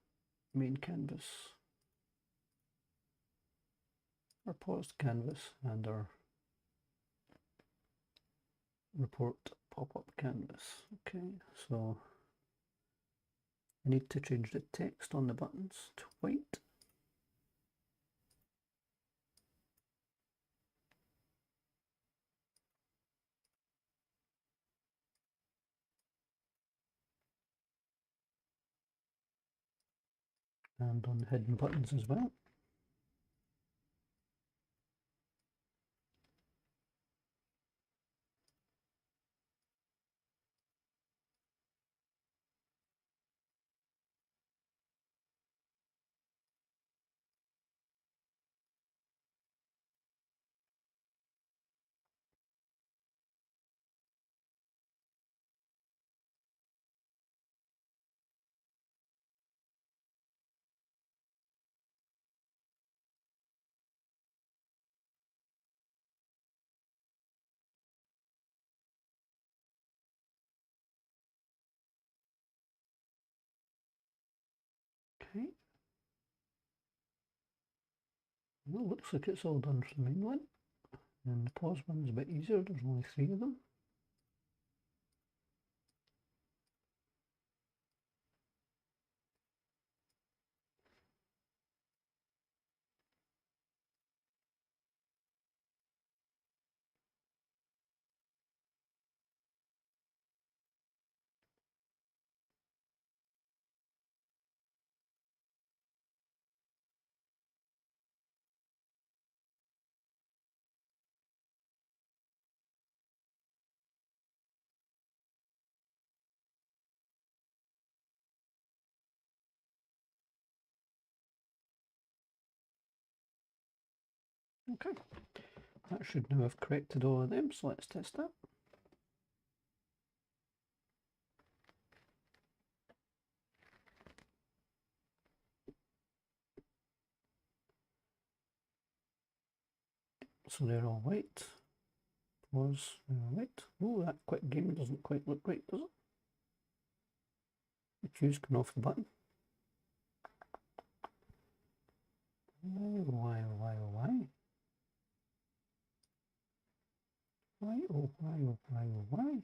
main canvas, our paused canvas, and our report pop-up canvas. Okay, so I need to change the text on the buttons to white. And on the hidden buttons as well. Okay. Well, looks like it's all done for the main one. And the pause one's a bit easier, there's only 3 of them. Okay, that should now have corrected all of them, so let's test that. So they're all white. Pause, they're all white. Oh, that quick game doesn't quite look right, does it? The cue's gone off the button. Why, oh, why, oh, why? Why, oh, why, oh, why, oh, why?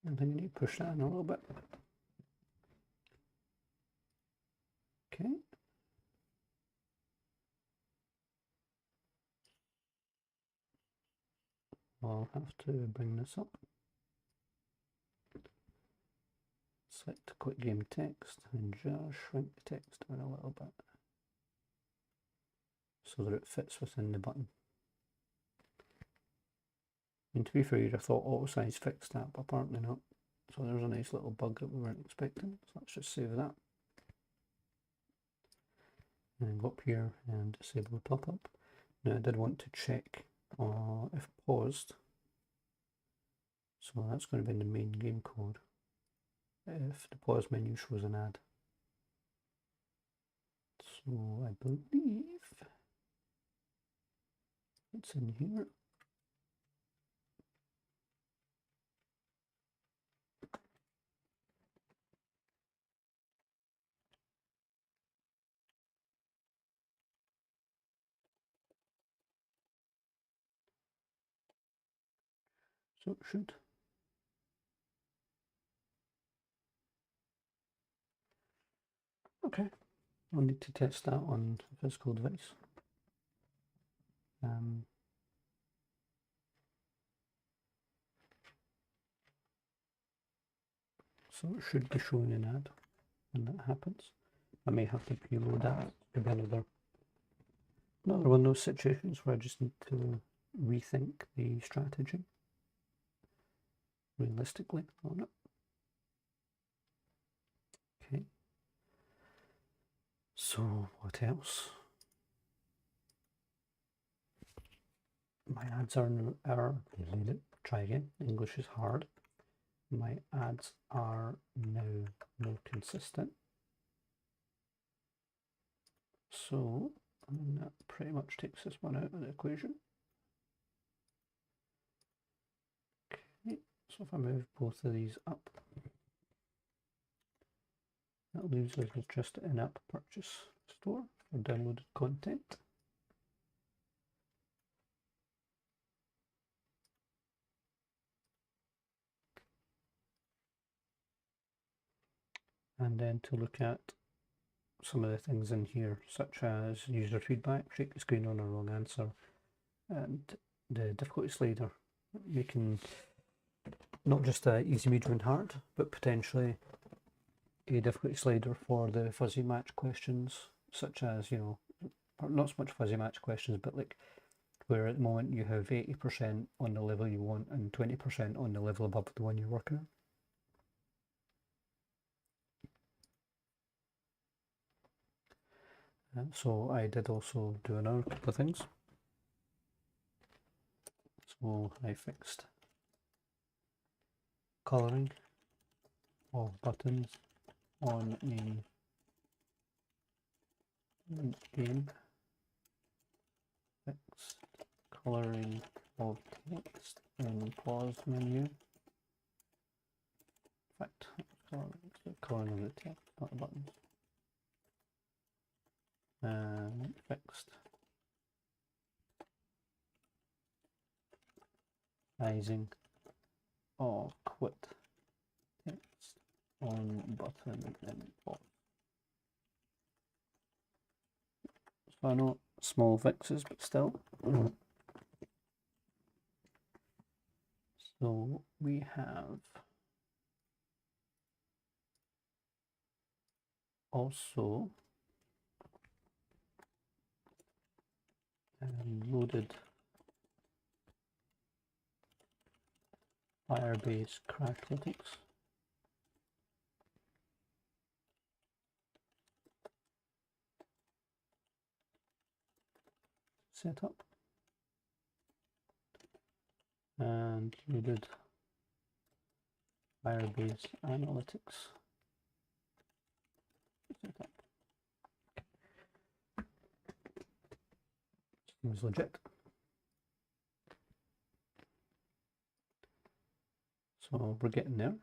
I think I need to push that in a little bit. Okay. I'll have to bring this up. Select quick game text and just shrink the text down a little bit so that it fits within the button. And to be fair, I thought auto size fixed that, but apparently not. So there's a nice little bug that we weren't expecting. So let's just save that. And go up here and disable the pop-up. Now I did want to check if paused. So that's going to be in the main game code. If the pause menu shows an ad. So I believe It's in here. So it should. Okay, I'll need to test that on a physical device. So it should be showing an ad when that happens. I may have to preload that. Could be another one of those situations where I just need to rethink the strategy realistically on it. Okay. So what else? My ads are try again. English is hard. My ads are now more consistent. So that pretty much takes this one out of the equation. Okay, so if I move both of these up, that leaves us with just an app purchase store for downloaded content. And then to look at some of the things in here, such as user feedback, shake the screen on a wrong answer, and the difficulty slider, making not just a easy, medium, and hard, but potentially a difficulty slider for the fuzzy match questions, such as, you know, not so much fuzzy match questions, but like where at the moment you have 80% on the level you want and 20% on the level above the one you're working on. So I did also do another couple of things. So I fixed colouring of buttons on a game, fixed colouring of text in pause menu. In fact, it's the colouring of the text, not the buttons. And fixed sizing of quit text on button in pause. So I know small fixes, but still. So we have also loaded Firebase Crashlytics. Setup and loaded Firebase Analytics setup. Seems legit. So we're getting there.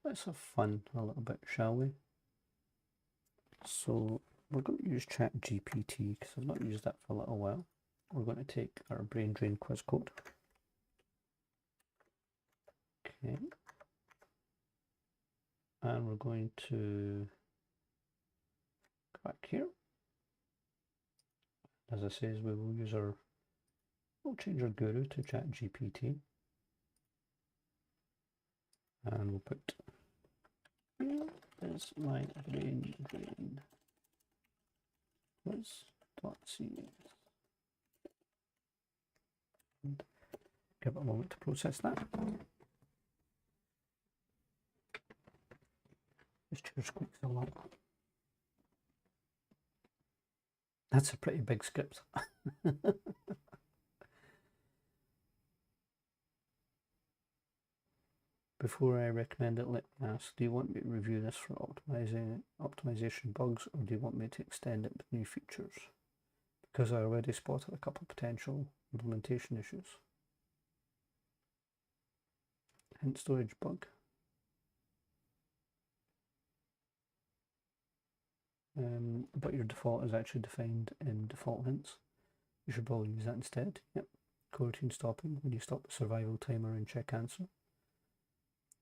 Let's have fun a little bit, shall we? So we're going to use ChatGPT because I've not used that for a little while. We're going to take our brain drain quiz code. Okay. And we're going to go back here. As I say, we will use we'll change our guru to ChatGPT. And we'll put, here is my brain drain quiz.cs. And give it a moment to process that. This chair squeaks a lot. That's a pretty big script. Before I recommend it, let me ask, do you want me to review this for optimization bugs, or do you want me to extend it with new features? Because I already spotted a couple of potential implementation issues. Hint storage bug. But your default is actually defined in default hints. You should probably use that instead. Yep. Coroutine stopping when you stop the survival timer and check answer.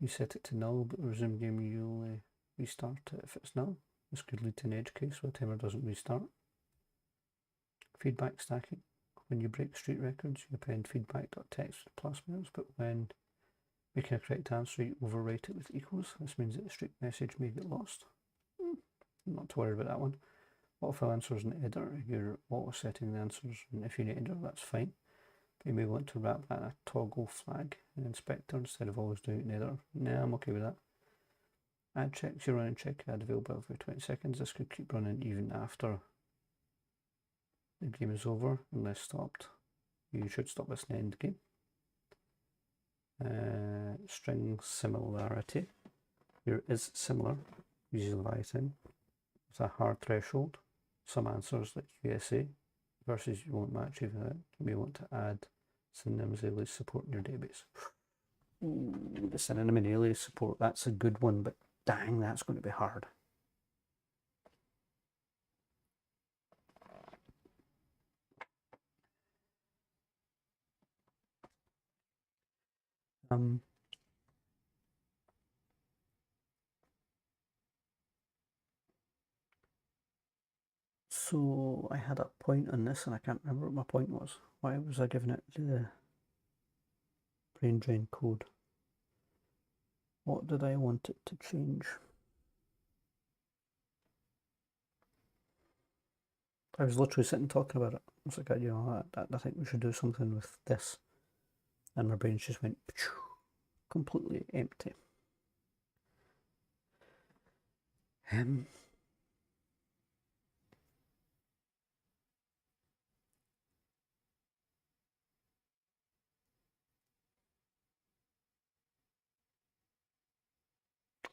You set it to null, but resume game you only restart it if it's null. This could lead to an edge case where the timer doesn't restart. Feedback stacking. When you break street records, you append feedback.text with plus minus, but when making a correct answer, you overwrite it with equals. This means that the street message may get lost. Not to worry about that one. Autofill answers in editor, you're auto setting the answers, and if you need editor, that's fine. But you may want to wrap that in a toggle flag in inspector instead of always doing it in editor. Nah, I'm okay with that. Add checks, you run and check add available every 20 seconds. This could keep running even after the game is over, unless stopped. You should stop this in end game. String similarity. Here is similar, uses Leviathan. It's a hard threshold. Some answers like USA versus you won't match even that. You may want to add synonyms alias support in your database. Ooh, the synonym and alias support, that's a good one, but dang, that's going to be hard. So I had a point on this and I can't remember what my point was. Why was I giving it the brain drain code? What did I want it to change? I was literally sitting talking about it. I was like, you know, I think we should do something with this. And my brain just went completely empty.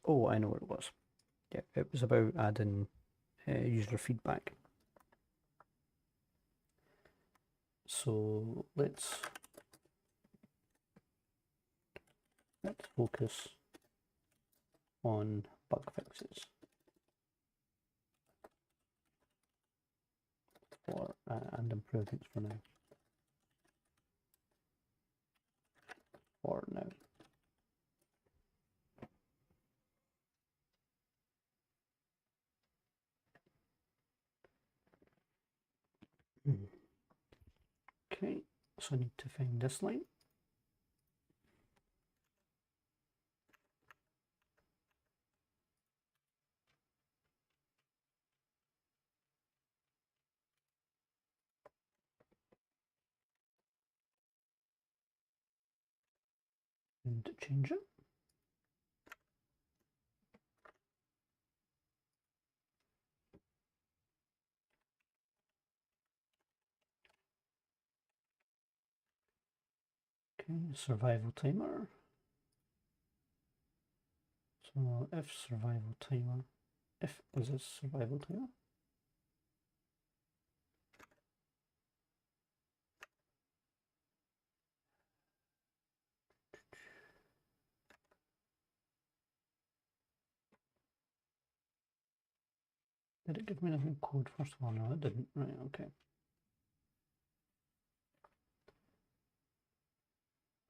Oh, I know what it was. Yeah, it was about adding user feedback. So let's focus on bug fixes and improvements for now. For now. Okay, so I need to find this line. And change it. Okay, survival timer. So if survival timer, if is this survival timer? Did it give me the code first of all? No, it didn't. Right, okay.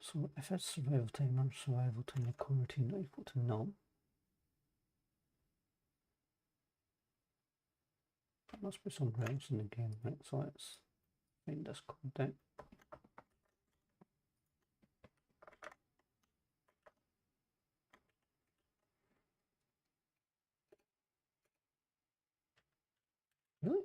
So if it's survival timer coroutine equal to null, that must be somewhere else in the game, right? So let's find this code down. Really?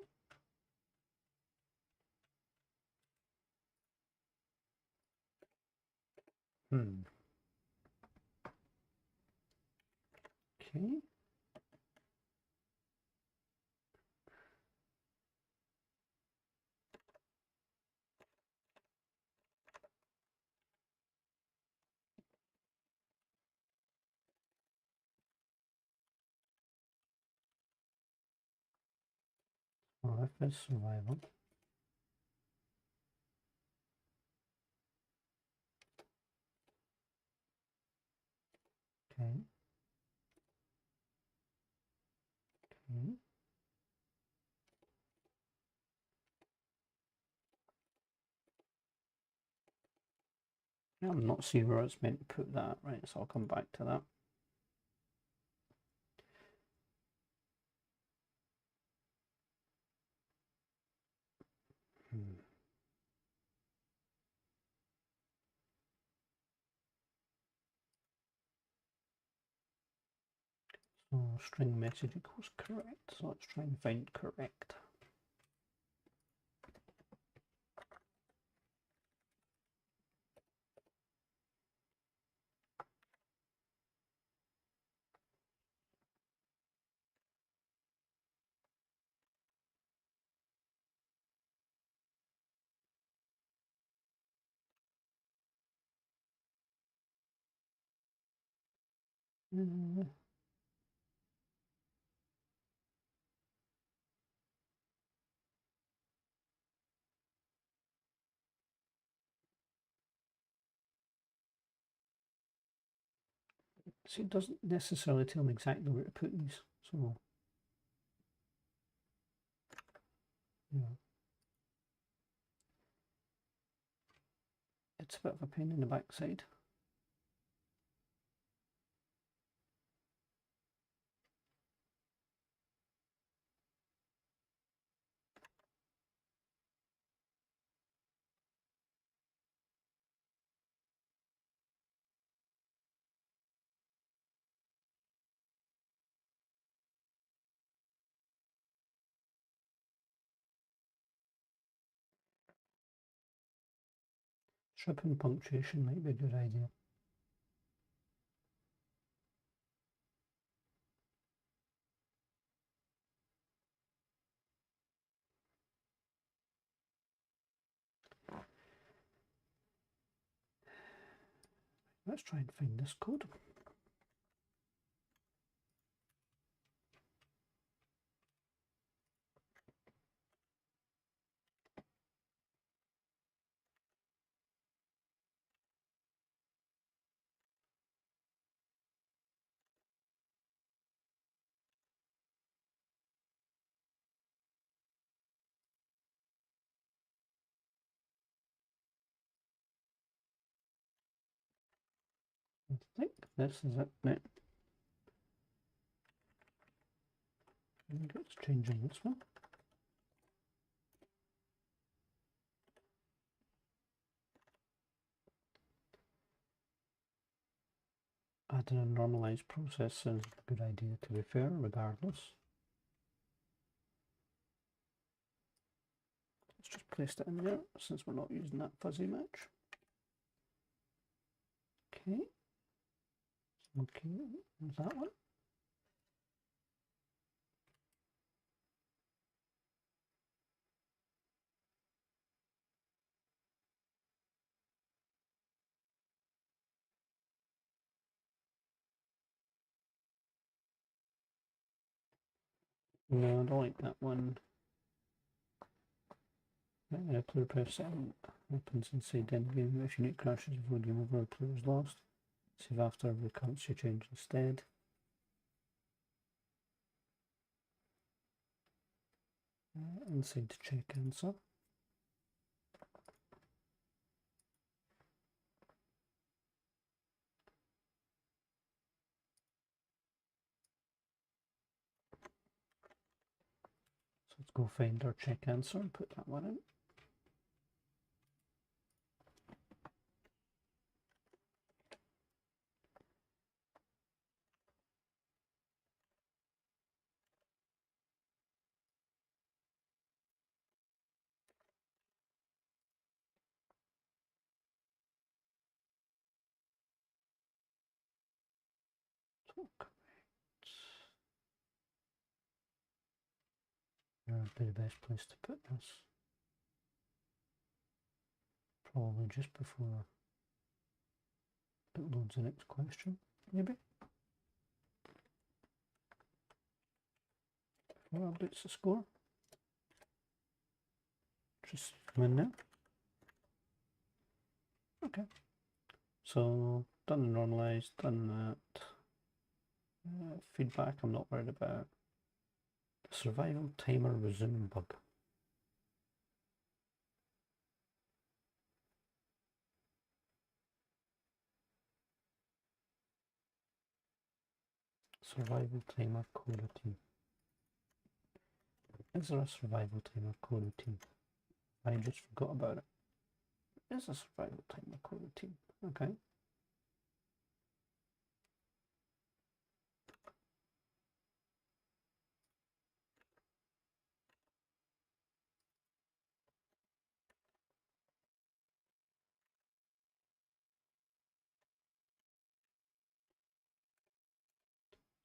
Okay. Life is survival. Okay. Okay. I'm not seeing where it's meant to put that, right, so I'll come back to that. So string message equals correct, so let's try and find correct. See, it doesn't necessarily tell me exactly where to put these, so yeah. It's a bit of a pain in the backside. Stripping punctuation might be a good idea. Let's try and find this code. I think this is it now. I think it's changing this one. Adding a normalized process is a good idea, to be fair, regardless. Let's just place it in there since we're not using that fuzzy match. Okay. Okay, there's that one. No, I don't like that one. Player press happens inside end game. If unit crashes before game over, player is lost. Save after every currency change instead. Inside to check answer. So let's go find our check answer and put that one in. So correct. Where would be the best place to put this? Probably just before it loads the next question, maybe. Before it updates the score. just come in there. Okay, so done the normalized, done that. Feedback I'm not worried about. Survival timer resume bug. Survival timer coroutine. Is there a survival timer coroutine? I just forgot about it. There's a survival timer coroutine. Okay.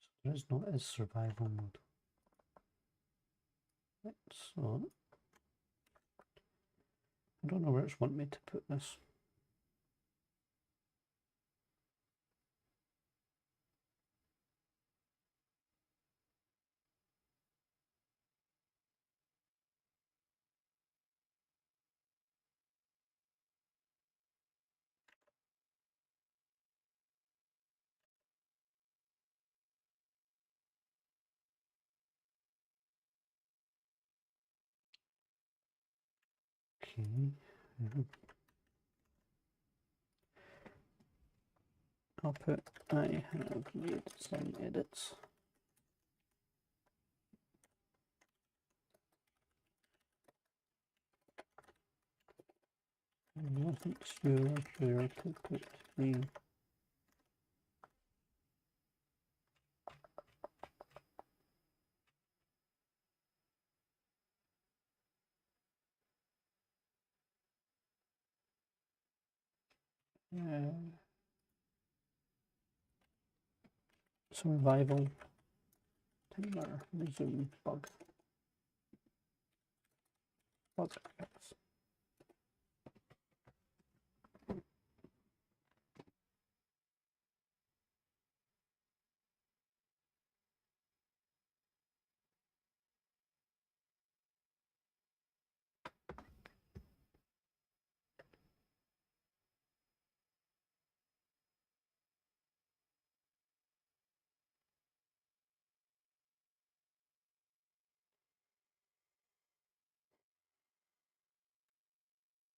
So there is not a survival mode. Right, so I don't know where it's wanting me to put this. Okay. I'll put I have made some edits. I wasn't sure where to put the survival timer resume bug. Bug, yes.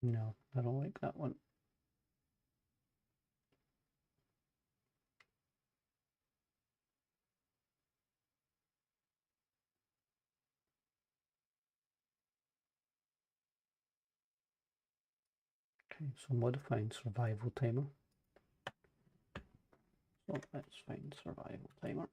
No, I don't like that one. Okay, so modifying survival timer. So let's find survival timer.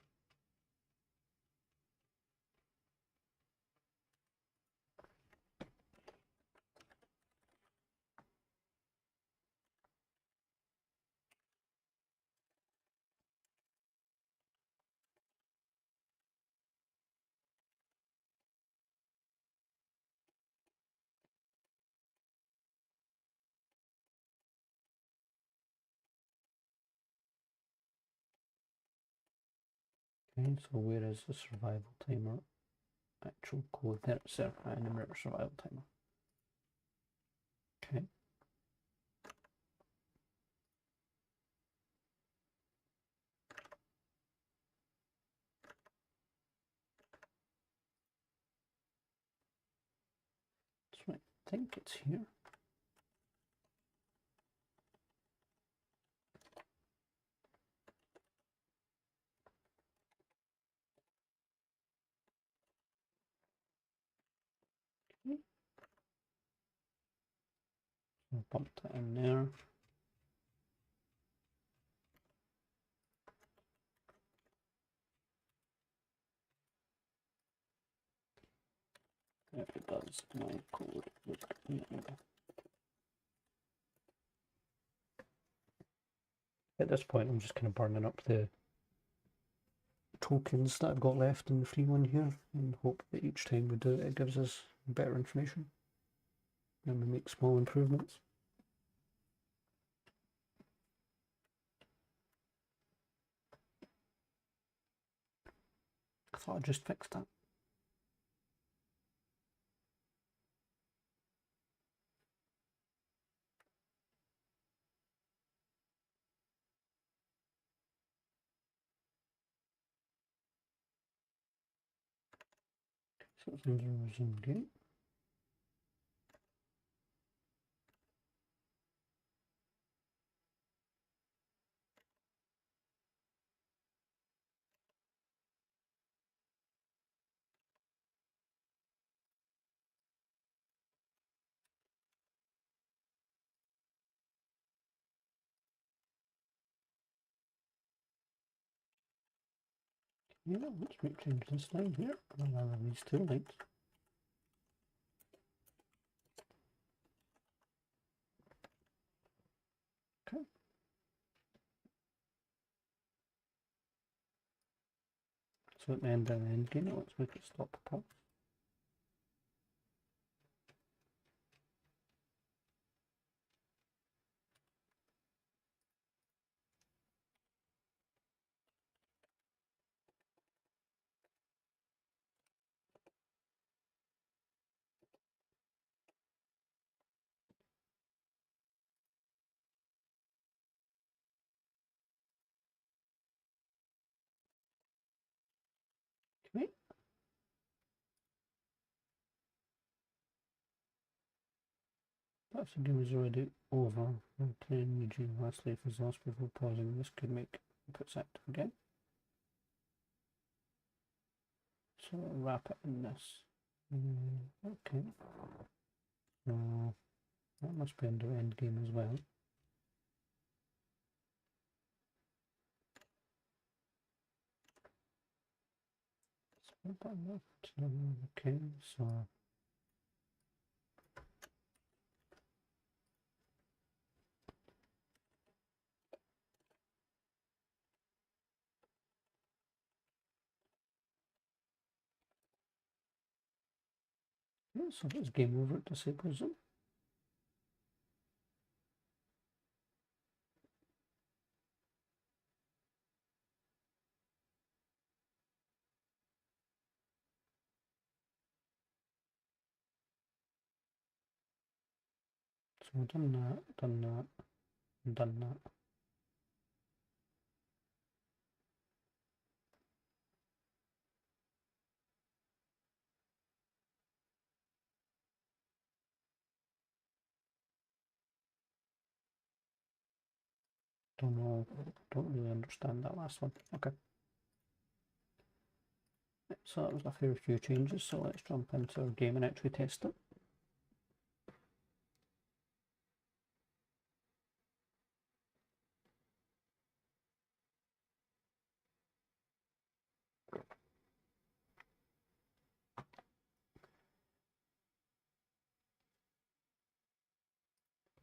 Okay, so where is the survival timer actual code? There it's there, enumerator survival timer. Okay. So I think it's here. Okay. I'll pump that in there. There it does. My code look at this point, I'm just kind of burning up the tokens that I've got left in the free one here and hope that each time we do it, it gives us better information and we make small improvements. I thought I just fixed that. So it's under resume game. Yeah, let's make change this down here. I'll have these two lights. Okay. So at the end of the end game, let's make it stop pulse. Okay. Perhaps the game is already over. And playing Eugene last leaf is lost before pausing. This could make inputs active again. So I'll wrap it in this. Okay. That must be under end game as well. Okay, so yeah, so it's game over, it disables them. So I've done that, done that, and done that. Don't know, don't really understand that last one. Okay. So that was a fair few changes, so let's jump into our game and actually test it.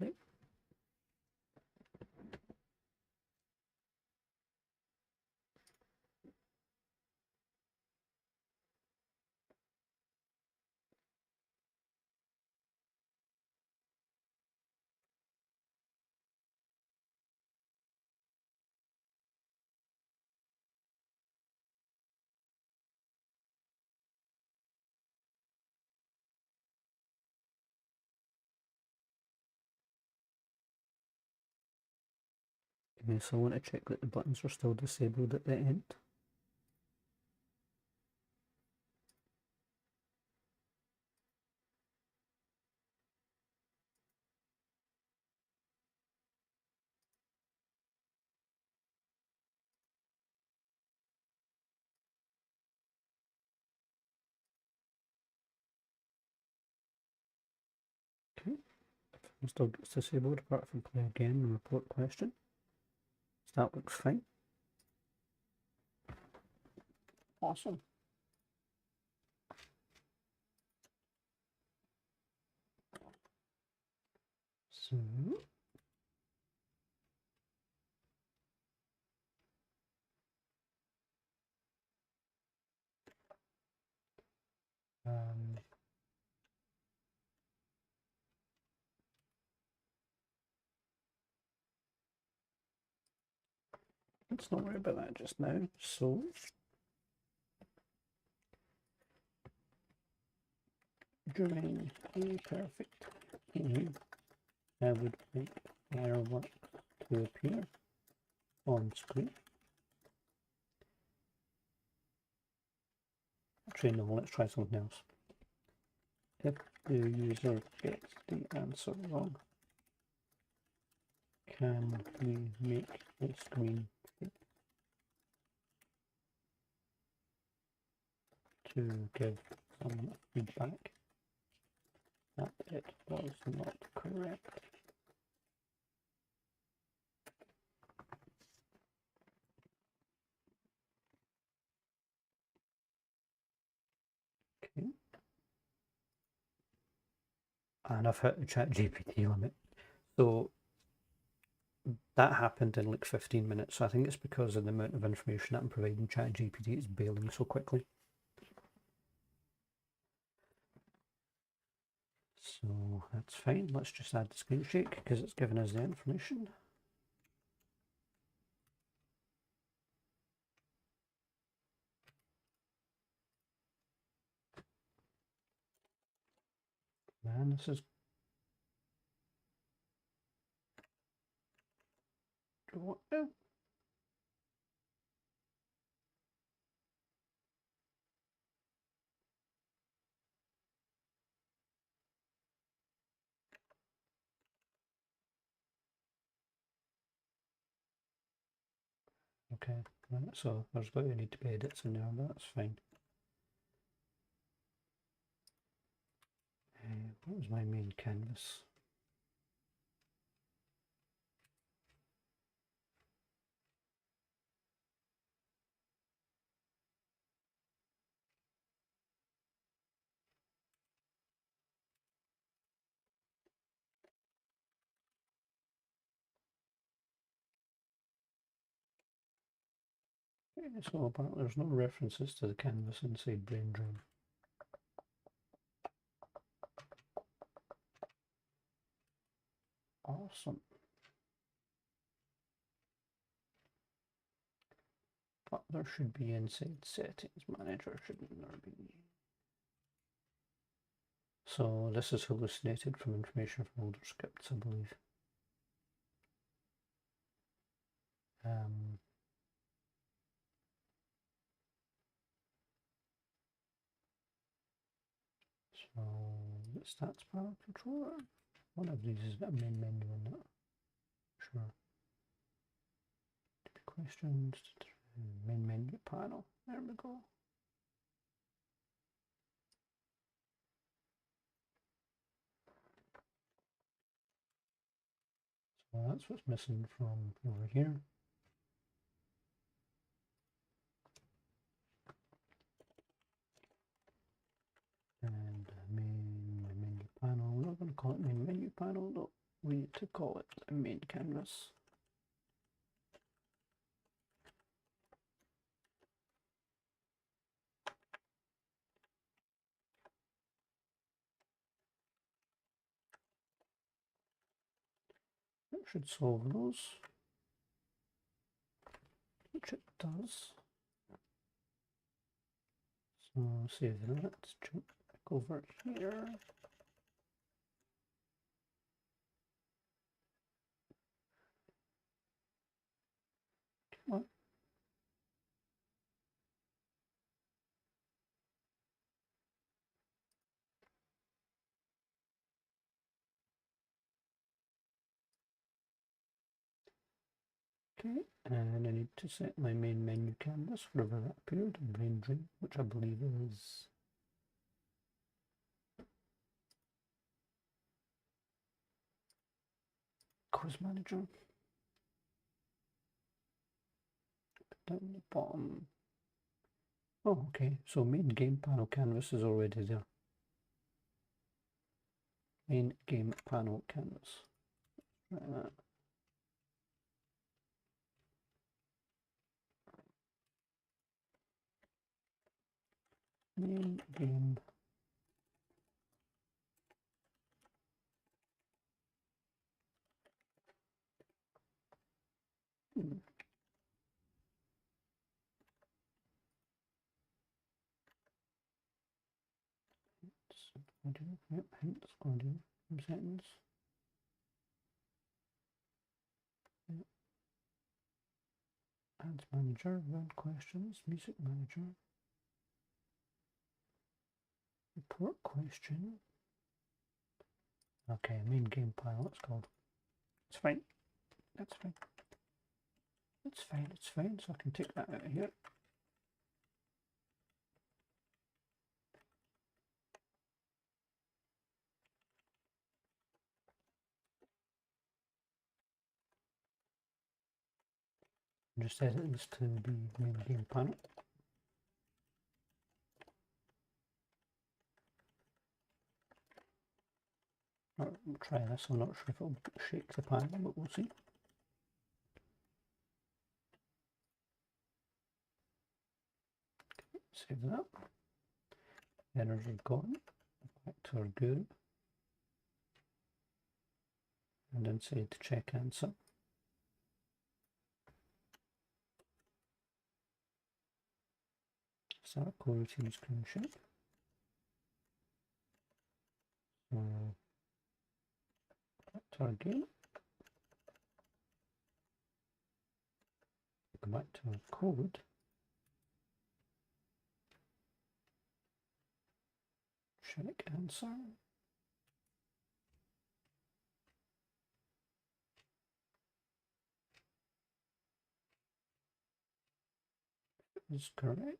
Right. Okay, so I want to check that the buttons are still disabled at the end. Okay, it still gets disabled apart from play again and report question. So that looks fine. Awesome. So let's not worry about that just now. So during a perfect game, I would like fireworks to appear on screen. Actually, no, let's try something else. If the user gets the answer wrong, can we make the screen to give some feedback that it was not correct? Okay. And I've hit the ChatGPT limit. So that happened in like 15 minutes. So I think it's because of the amount of information that I'm providing ChatGPT is bailing so quickly. So that's fine. Let's just add the screen shake because it's given us the information. Man, this is what now? Okay, right, so there's going to need to be edits in there, but that's fine. What was my main canvas? Okay, so apparently there's no references to the canvas inside Brain Drain. Awesome. But there should be inside Settings Manager, shouldn't there be? So this is hallucinated from information from older scripts, I believe. So the stats panel controller. One of these has got a main menu in it. Sure. Questions, main menu panel. There we go. So that's what's missing from over here. And main menu panel. We're not going to call it main menu panel though. We need to call it the main canvas. It should solve those, which it does. So save that, jump back over here. Come on. Okay, and I need to set my main menu canvas wherever that appeared in Brain Drain, which I believe is Quiz Manager. Down the bottom. Oh, okay, so main game panel canvas is already there. Main game panel canvas. Try that. Main game audio, yep, hints, audio, settings. Yep. Ads manager, run questions, music manager, report question. Okay, main game panel, it's called. It's fine. That's fine. It's fine, it's fine. So I can take that out of here. Just edit this to the main game panel. We'll try this. I'm not sure if it'll shake the panel, but we'll see. Save that. Errors are gone. Back to our GUI. And inside the check answer. Start coroutine screen share. So back to our GUI. Go back to our code. Check answer. Is correct.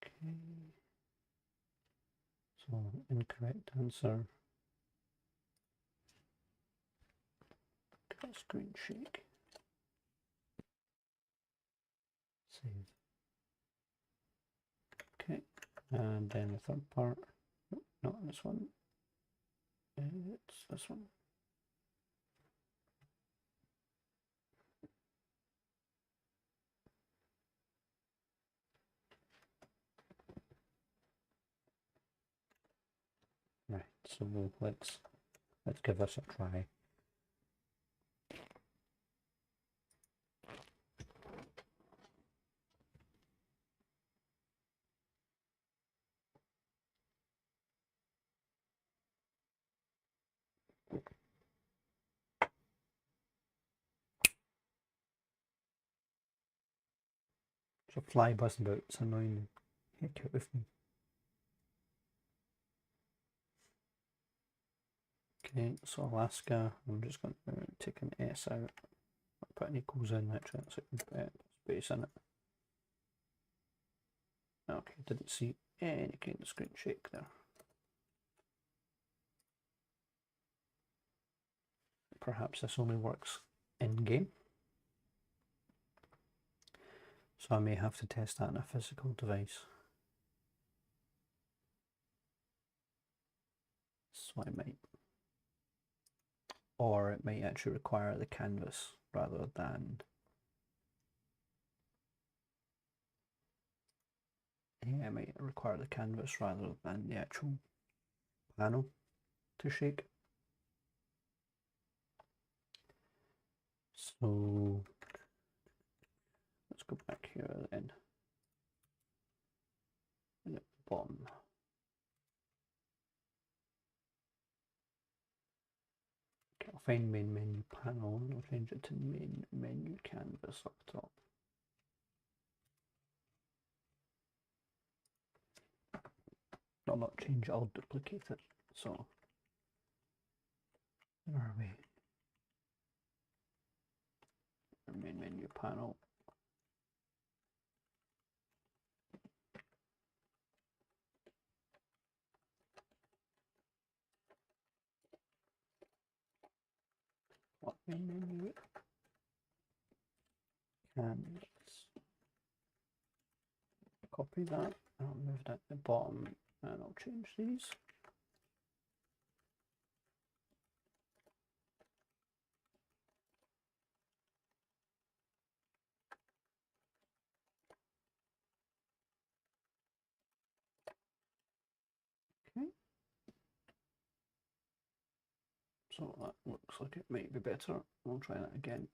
Okay. So incorrect answer. Got a screen shake. Save. Okay. And then the third part. Nope, not this one. It's this one. Right, so let's give this a try. So fly buzzing about, it's annoying the heck out of me. Okay, so Alaska, I'm just going to take an S out, put an equals in actually, so I can put space in it. Okay, didn't see any kind of screen shake there. Perhaps this only works in game. So I may have to test that on a physical device. So I might. Or it might actually require the canvas rather than. Yeah, it might require the canvas rather than the actual panel to shake. So let's go back here then. And at the bottom. Okay, I'll find main menu panel and I'll change it to main menu canvas up top. I'll not change it, I'll duplicate it. So where are we? Our main menu panel. What main menu? Canvas. Copy that. I'll move that to the bottom and I'll change these. Okay. So that looks like it might be better. We'll try that again.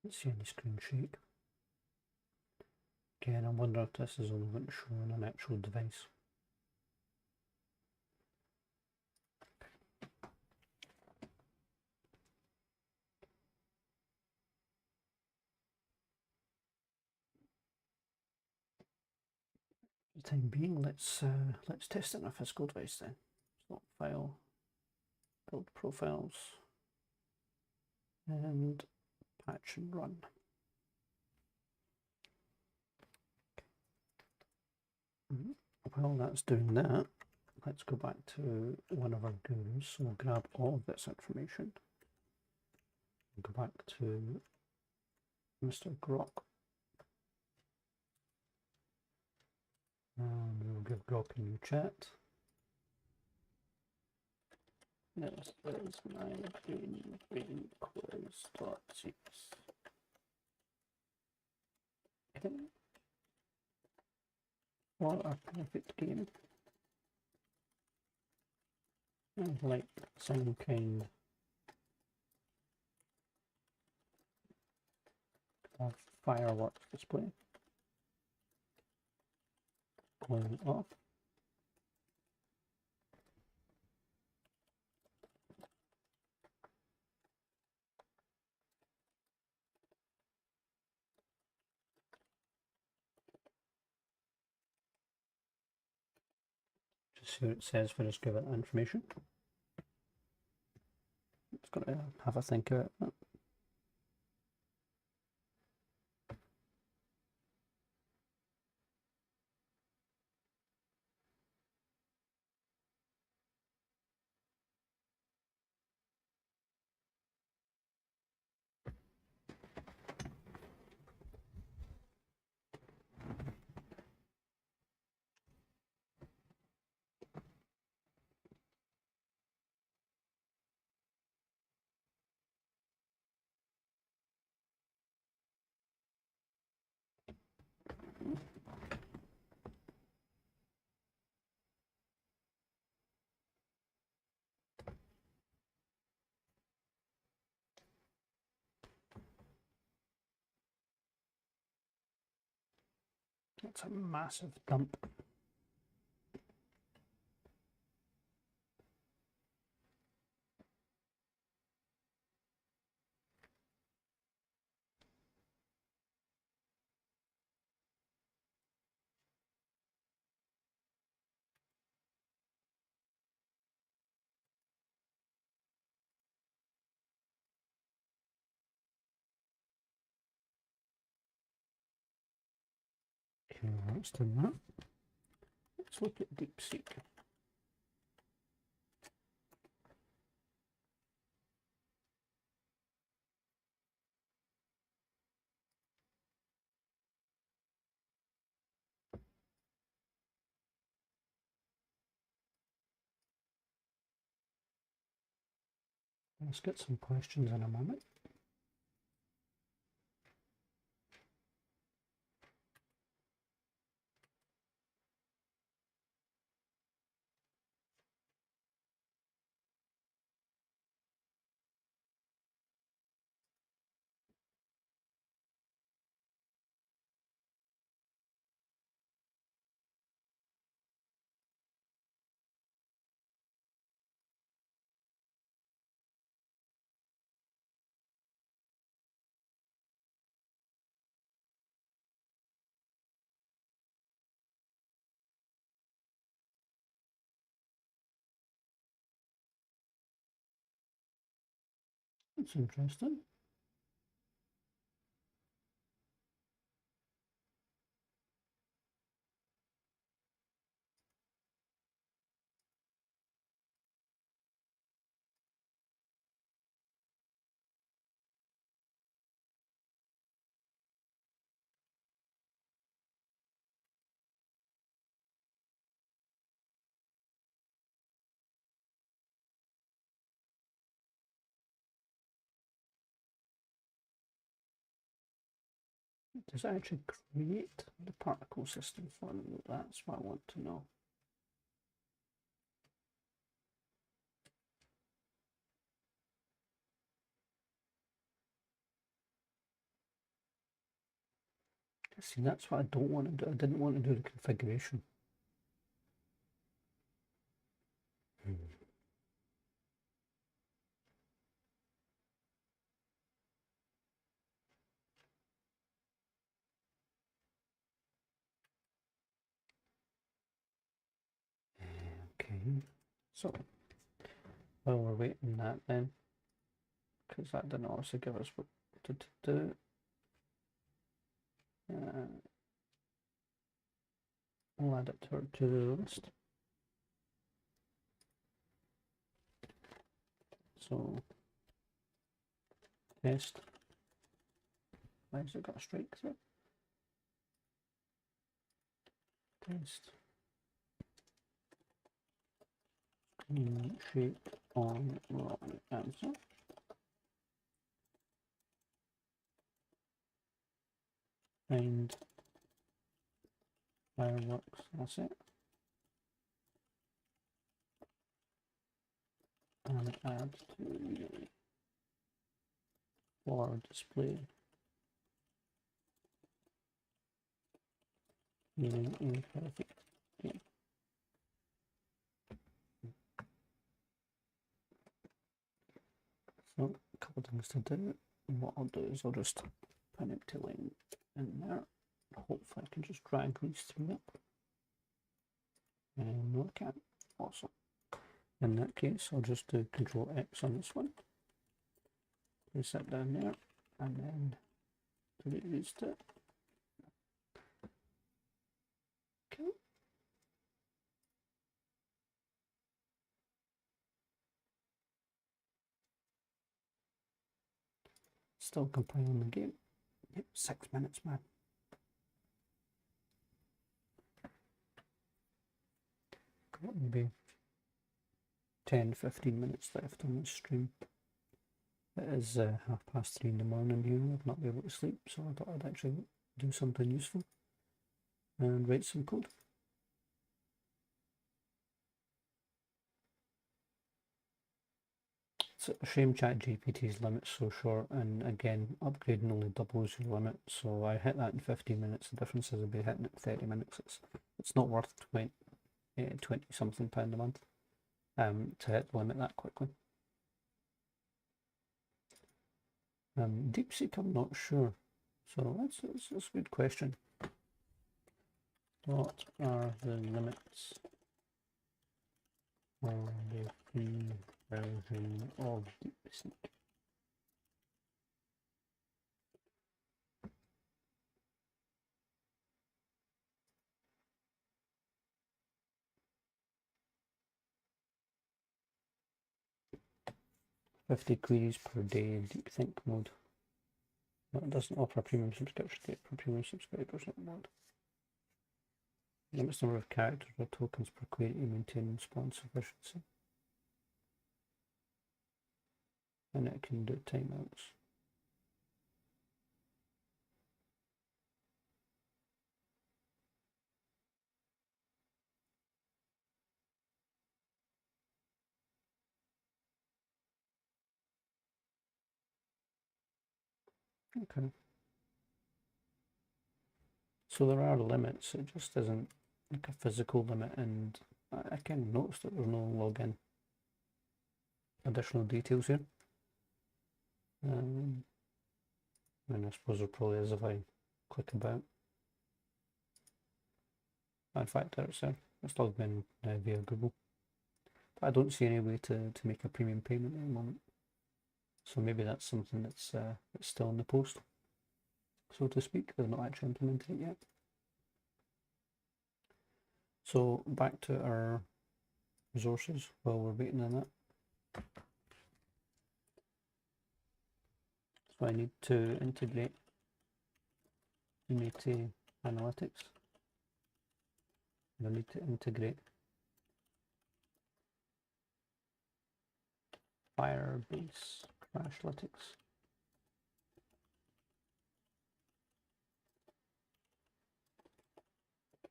Don't see any screen shake. Again, I wonder if this is only going to show on an actual device. For the time being, let's test it on a physical device then. Slot file, build profiles, and patch and run. While that's doing that, let's go back to one of our gurus. So we'll grab all of this information. Go back to Mr. Grok. And we'll give Grok a new chat. This is my brain quiz.cx. What a perfect game. I'd like some kind of fireworks display going off. Just see what it says for us, give it information. It's got to have a think about it. That's a massive dump. Okay, let's do that. Let's look at DeepSeek. Let's get some questions in a moment. That's interesting. Does it actually create the particle system for me? That's what I want to know. See, that's what I don't want to do. I didn't want to do the configuration. Okay, so while we're waiting that then, because that didn't also give us what to do. We'll add it to our to-do list. So test. Why has it got a strike through? Test. Screen shape on wrong answer. Find fireworks, that's it. And add to for display. Meaning imperfect. Yeah. So a couple of things to do. What I'll do is I'll just put an empty line in there. Hopefully I can just drag these through it. And no, I can't. Awesome. In that case, I'll just do Control X on this one. Place that down there, and then delete these two. Okay. Still compiling the game. Yep, 6 minutes, man. Got maybe 10-15 minutes left on this stream. It is 3:30 in the morning here. I've not been able to sleep, so I thought I'd actually do something useful and write some code. It's a shame ChatGPT's limit's so short, and again, upgrading only doubles your limit. So I hit that in 15 minutes. The difference is I'll be hitting it in 30 minutes. It's not worth 20 something pound a month to hit the limit that quickly. DeepSeek, I'm not sure. So that's a good question. What are the limits for the free version of DeepSeek? $50 queries per day in DeepSeek mode. No, it doesn't offer a premium subscription date for premium subscribers at the moment. Limits number of characters or tokens per query to maintain response efficiency. And it can do timeouts. Okay. So there are limits, it just isn't like a physical limit, and I kind of noticed that there's no login additional details here. And I suppose there probably is if I click about. In fact, there's it's logged in via Google. But I don't see any way to make a premium payment at the moment. So maybe that's something that's still in the post, so to speak. They've not actually implemented it yet. So back to our resources while we're waiting on that. So I need to integrate Unity Analytics. I need to integrate Firebase Crashlytics.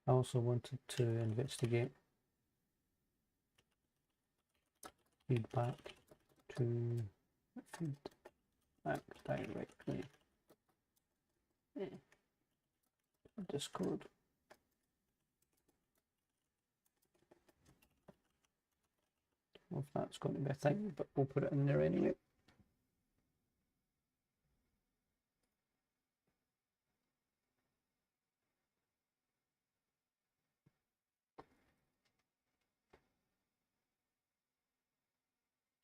I also wanted to investigate feedback to feedback directly Discord. I don't know if that's going to be a thing, but we'll put it in there anyway.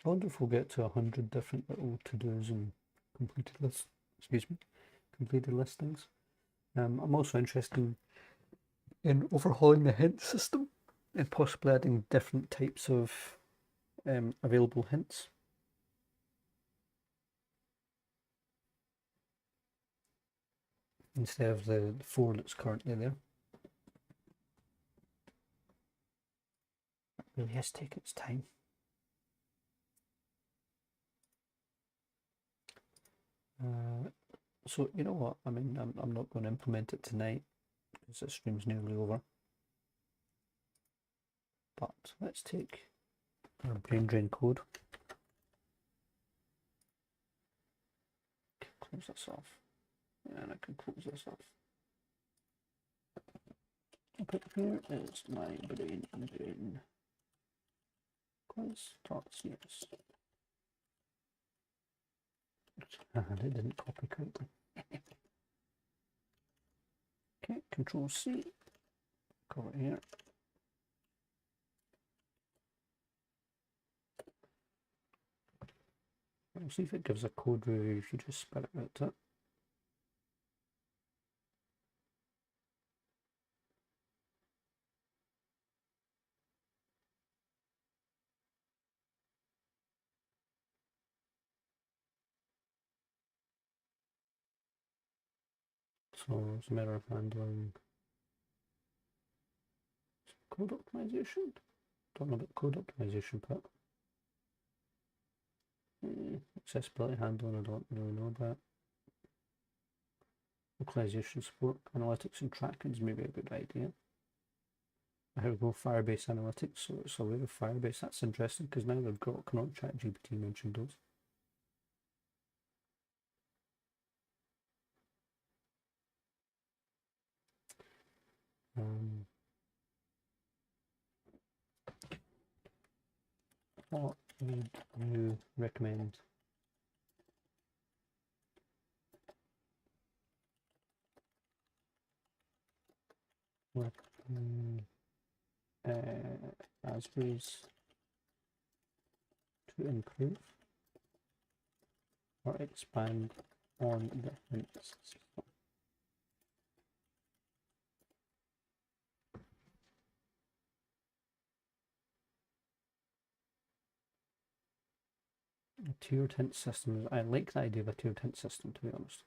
I wonder if we'll get to 100 different little to-dos and completed lists. Excuse me, completed listings. I'm also interested in overhauling the hint system and possibly adding different types of available hints. Instead of the 4 that's currently there. It really has to take its time. So you know what? I mean, I'm not going to implement it tonight because the stream's nearly over. But let's take our brain drain code. Close this off, and I can close this off. Up here is my brain drain. Quiz.cs. And it didn't copy correctly. Okay, Control C. Go over here. We'll see if it gives a code review if you just spit it out. So it's a matter of handling code optimization. Don't know about code optimization part. Accessibility handling, I don't really know about. Localization support, analytics and tracking is maybe a good idea. Here we go, Firebase analytics. So it's aware of Firebase. That's interesting because now they've got Canonic ChatGPT mentioned those. What would you recommend? With Raspberries to improve or expand on the hints? A tiered hint system. I like the idea of a tiered hint system, to be honest.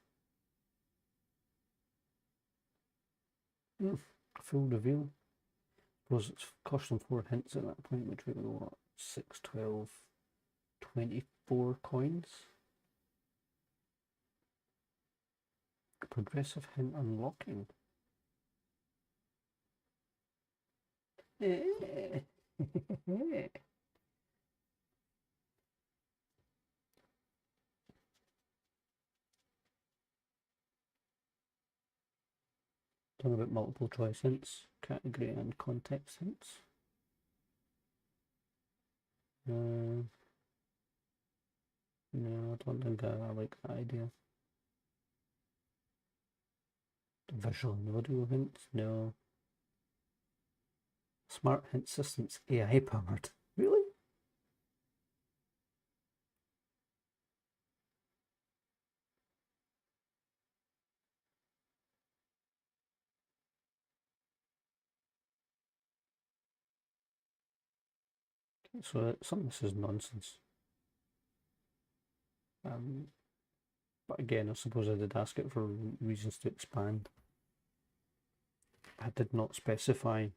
Full reveal. Suppose it's cost them 4 hints at that point, which would be what, 6, 12, 24 coins. Progressive hint unlocking. Talking about multiple choice hints, category and context hints. No, I don't think I like that idea. Visual and audio hints, no. Smart hint systems, AI powered. Really? So some of this is nonsense. But again, I suppose I did ask it for reasons to expand. I did not specify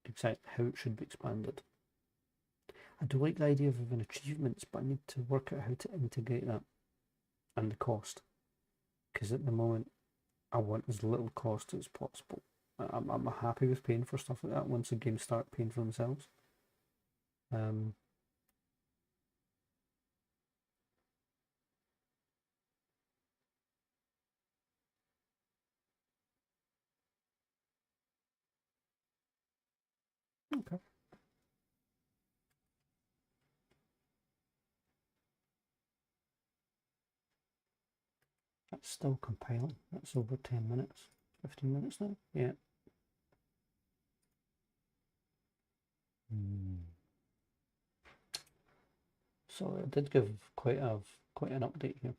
exactly how it should be expanded. I do like the idea of having achievements, but I need to work out how to integrate that and the cost. Because at the moment, I want as little cost as possible. I'm happy with paying for stuff like that once the games start paying for themselves. Okay. That's still compiling. That's over 10 minutes. 15 minutes now? Yeah. So it did give quite an update here.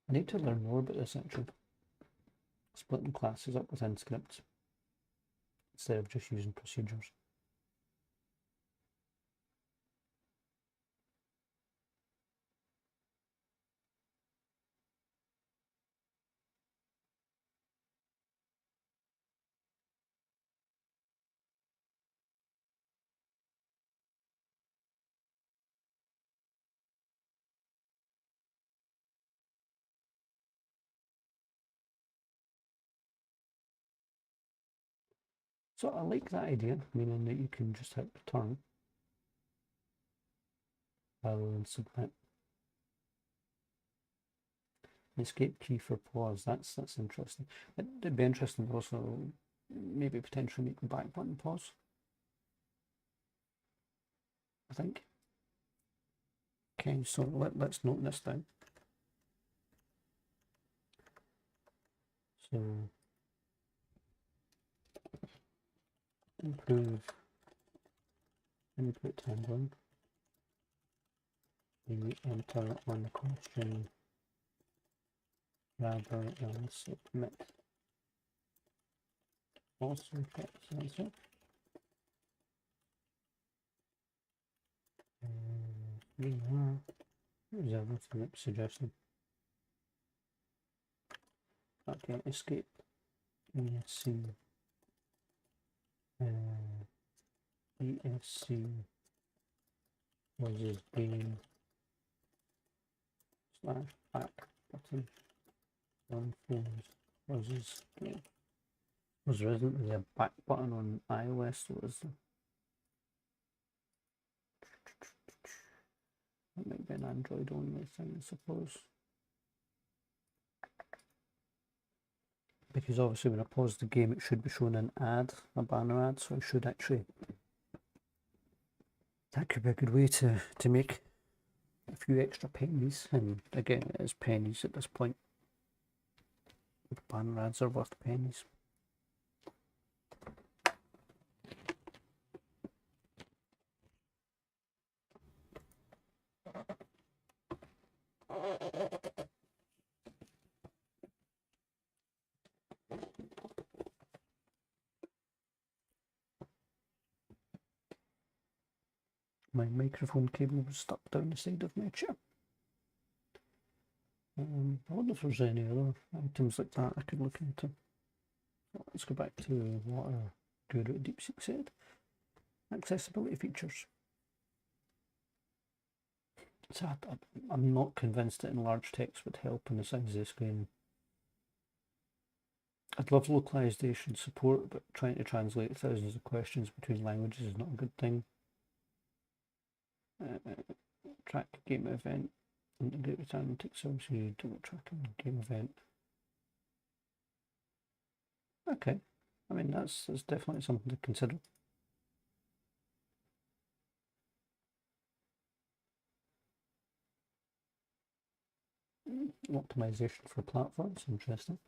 I need to learn more about this actually. Splitting classes up within scripts instead of just using procedures. So I like that idea, meaning that you can just hit return rather than submit. Escape key for pause. That's interesting. It'd be interesting also maybe potentially make the back button pause. I think. Okay, so let's note this down. So improve input handling. We enter on the question rather than submit. Also text answer. Here's everything it's suggesting. Okay, escape. ESC. ESC was game / back button on phones was game. Was there isn't really a back button on iOS, so is there? That might be an Android only thing, I suppose. Because obviously when I pause the game it should be showing an ad, a banner ad, so I should actually, that could be a good way to make a few extra pennies, and again it is pennies at this point. Banner ads are worth pennies. My microphone cable was stuck down the side of my chair. I wonder if there's any other items like that I could look into. Let's go back to what our guru at DeepSeek said. Accessibility features. So I'm not convinced that enlarged text would help on the size of the screen. I'd love localization support, but trying to translate thousands of questions between languages is not a good thing. Track game event, integrate with analytics services, double tracking game event. Okay, I mean that's definitely something to consider. Optimization for platforms, interesting.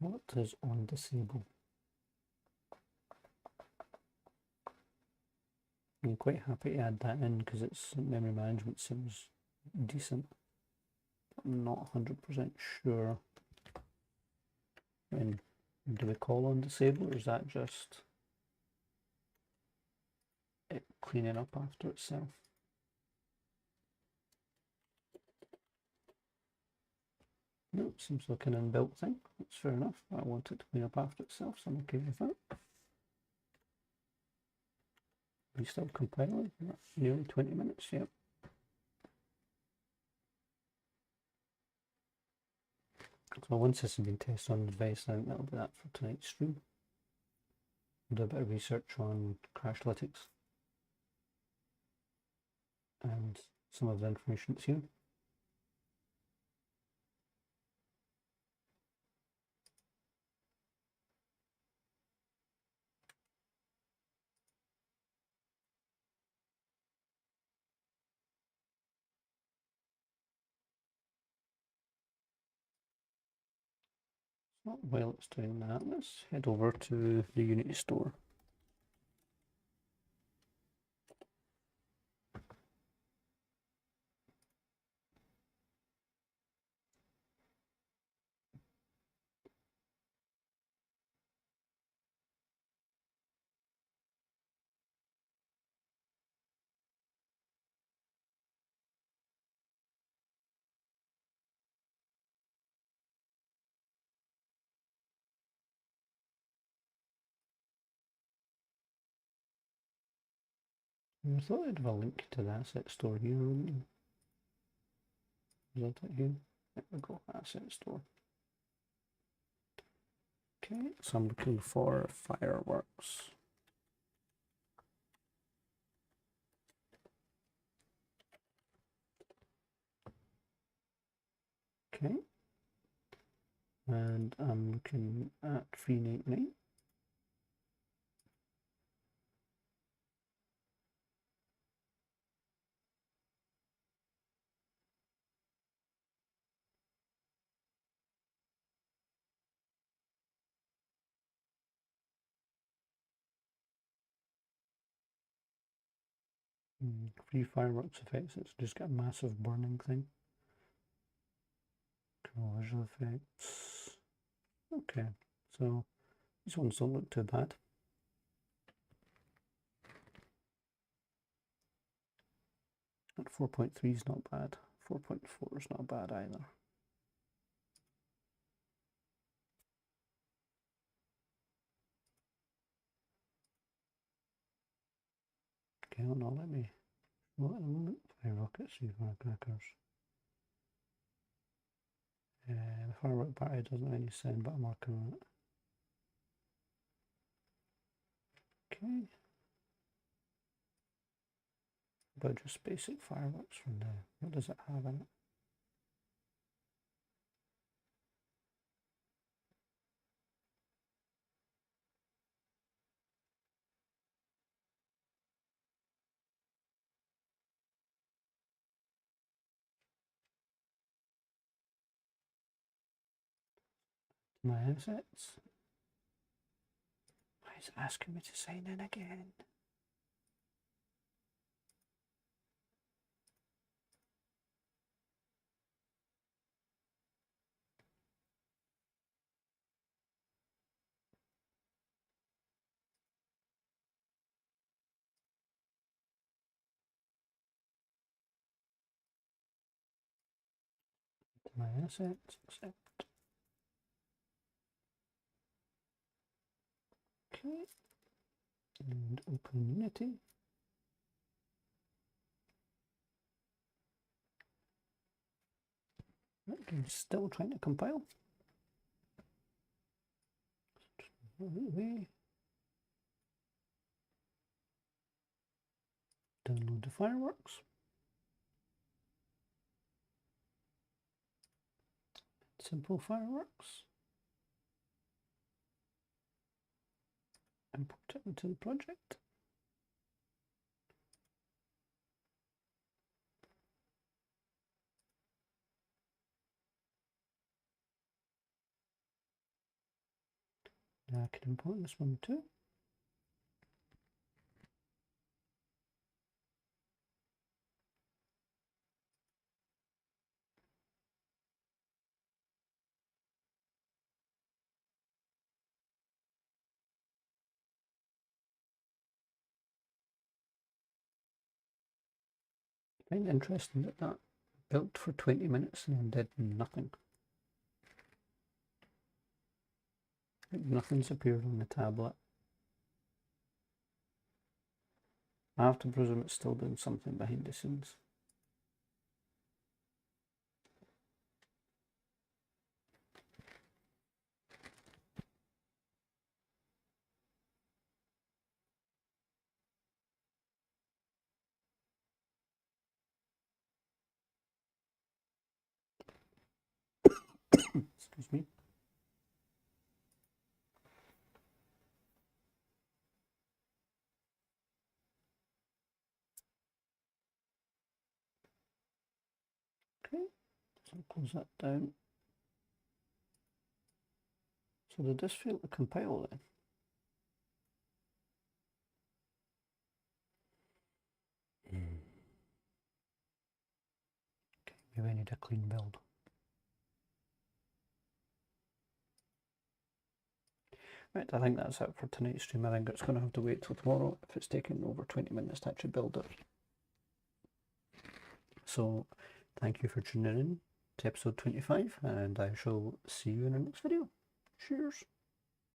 What is on disable? I'm quite happy to add that in because its memory management seems decent. I'm not 100% sure. And do we call on disable, or is that just it cleaning up after itself? seems like an inbuilt thing. That's fair enough. I want it to clean up after itself, so I'm okay with that. We still compiling. Nearly 20 minutes, yep. So once this has been tested on the device, I think that'll be that for tonight's stream. I'll do a bit of research on Crashlytics and some of the information that's here. So while it's doing that, let's head over to the Unity store. I thought I'd have a link to the asset store here, wouldn't you? Is that it here? There we go, asset store. Okay, so I'm looking for fireworks. Okay, and I'm looking at 399. Free fireworks effects, it's just got a massive burning thing. Cool visual effects. Okay, so these ones don't look too bad. At 4.3 is not bad. 4.4 is not bad either. Okay, hold on, let me roll it a moment. Fire rockets, see firecrackers. The firework battery doesn't have any sound, but I'm working on it. Okay. But just basic fireworks from there. What does it have in it? My assets. Why is it asking me to sign in again? My assets, accept. Okay. And open Unity. That game's still trying to compile. Download the fireworks. Simple fireworks. Import it into the project. Now I can import this one too. I find it interesting that that built for 20 minutes and then did nothing. Nothing's appeared on the tablet. I have to presume it's still doing something behind the scenes. Excuse me. Okay, so I'll close that down. So did this fail to compile then? Okay, maybe I need a clean build. Right, I think that's it for tonight's stream. I think it's going to have to wait till tomorrow if it's taking over 20 minutes to actually build it. So thank you for tuning in to episode 25, and I shall see you in the next video. Cheers.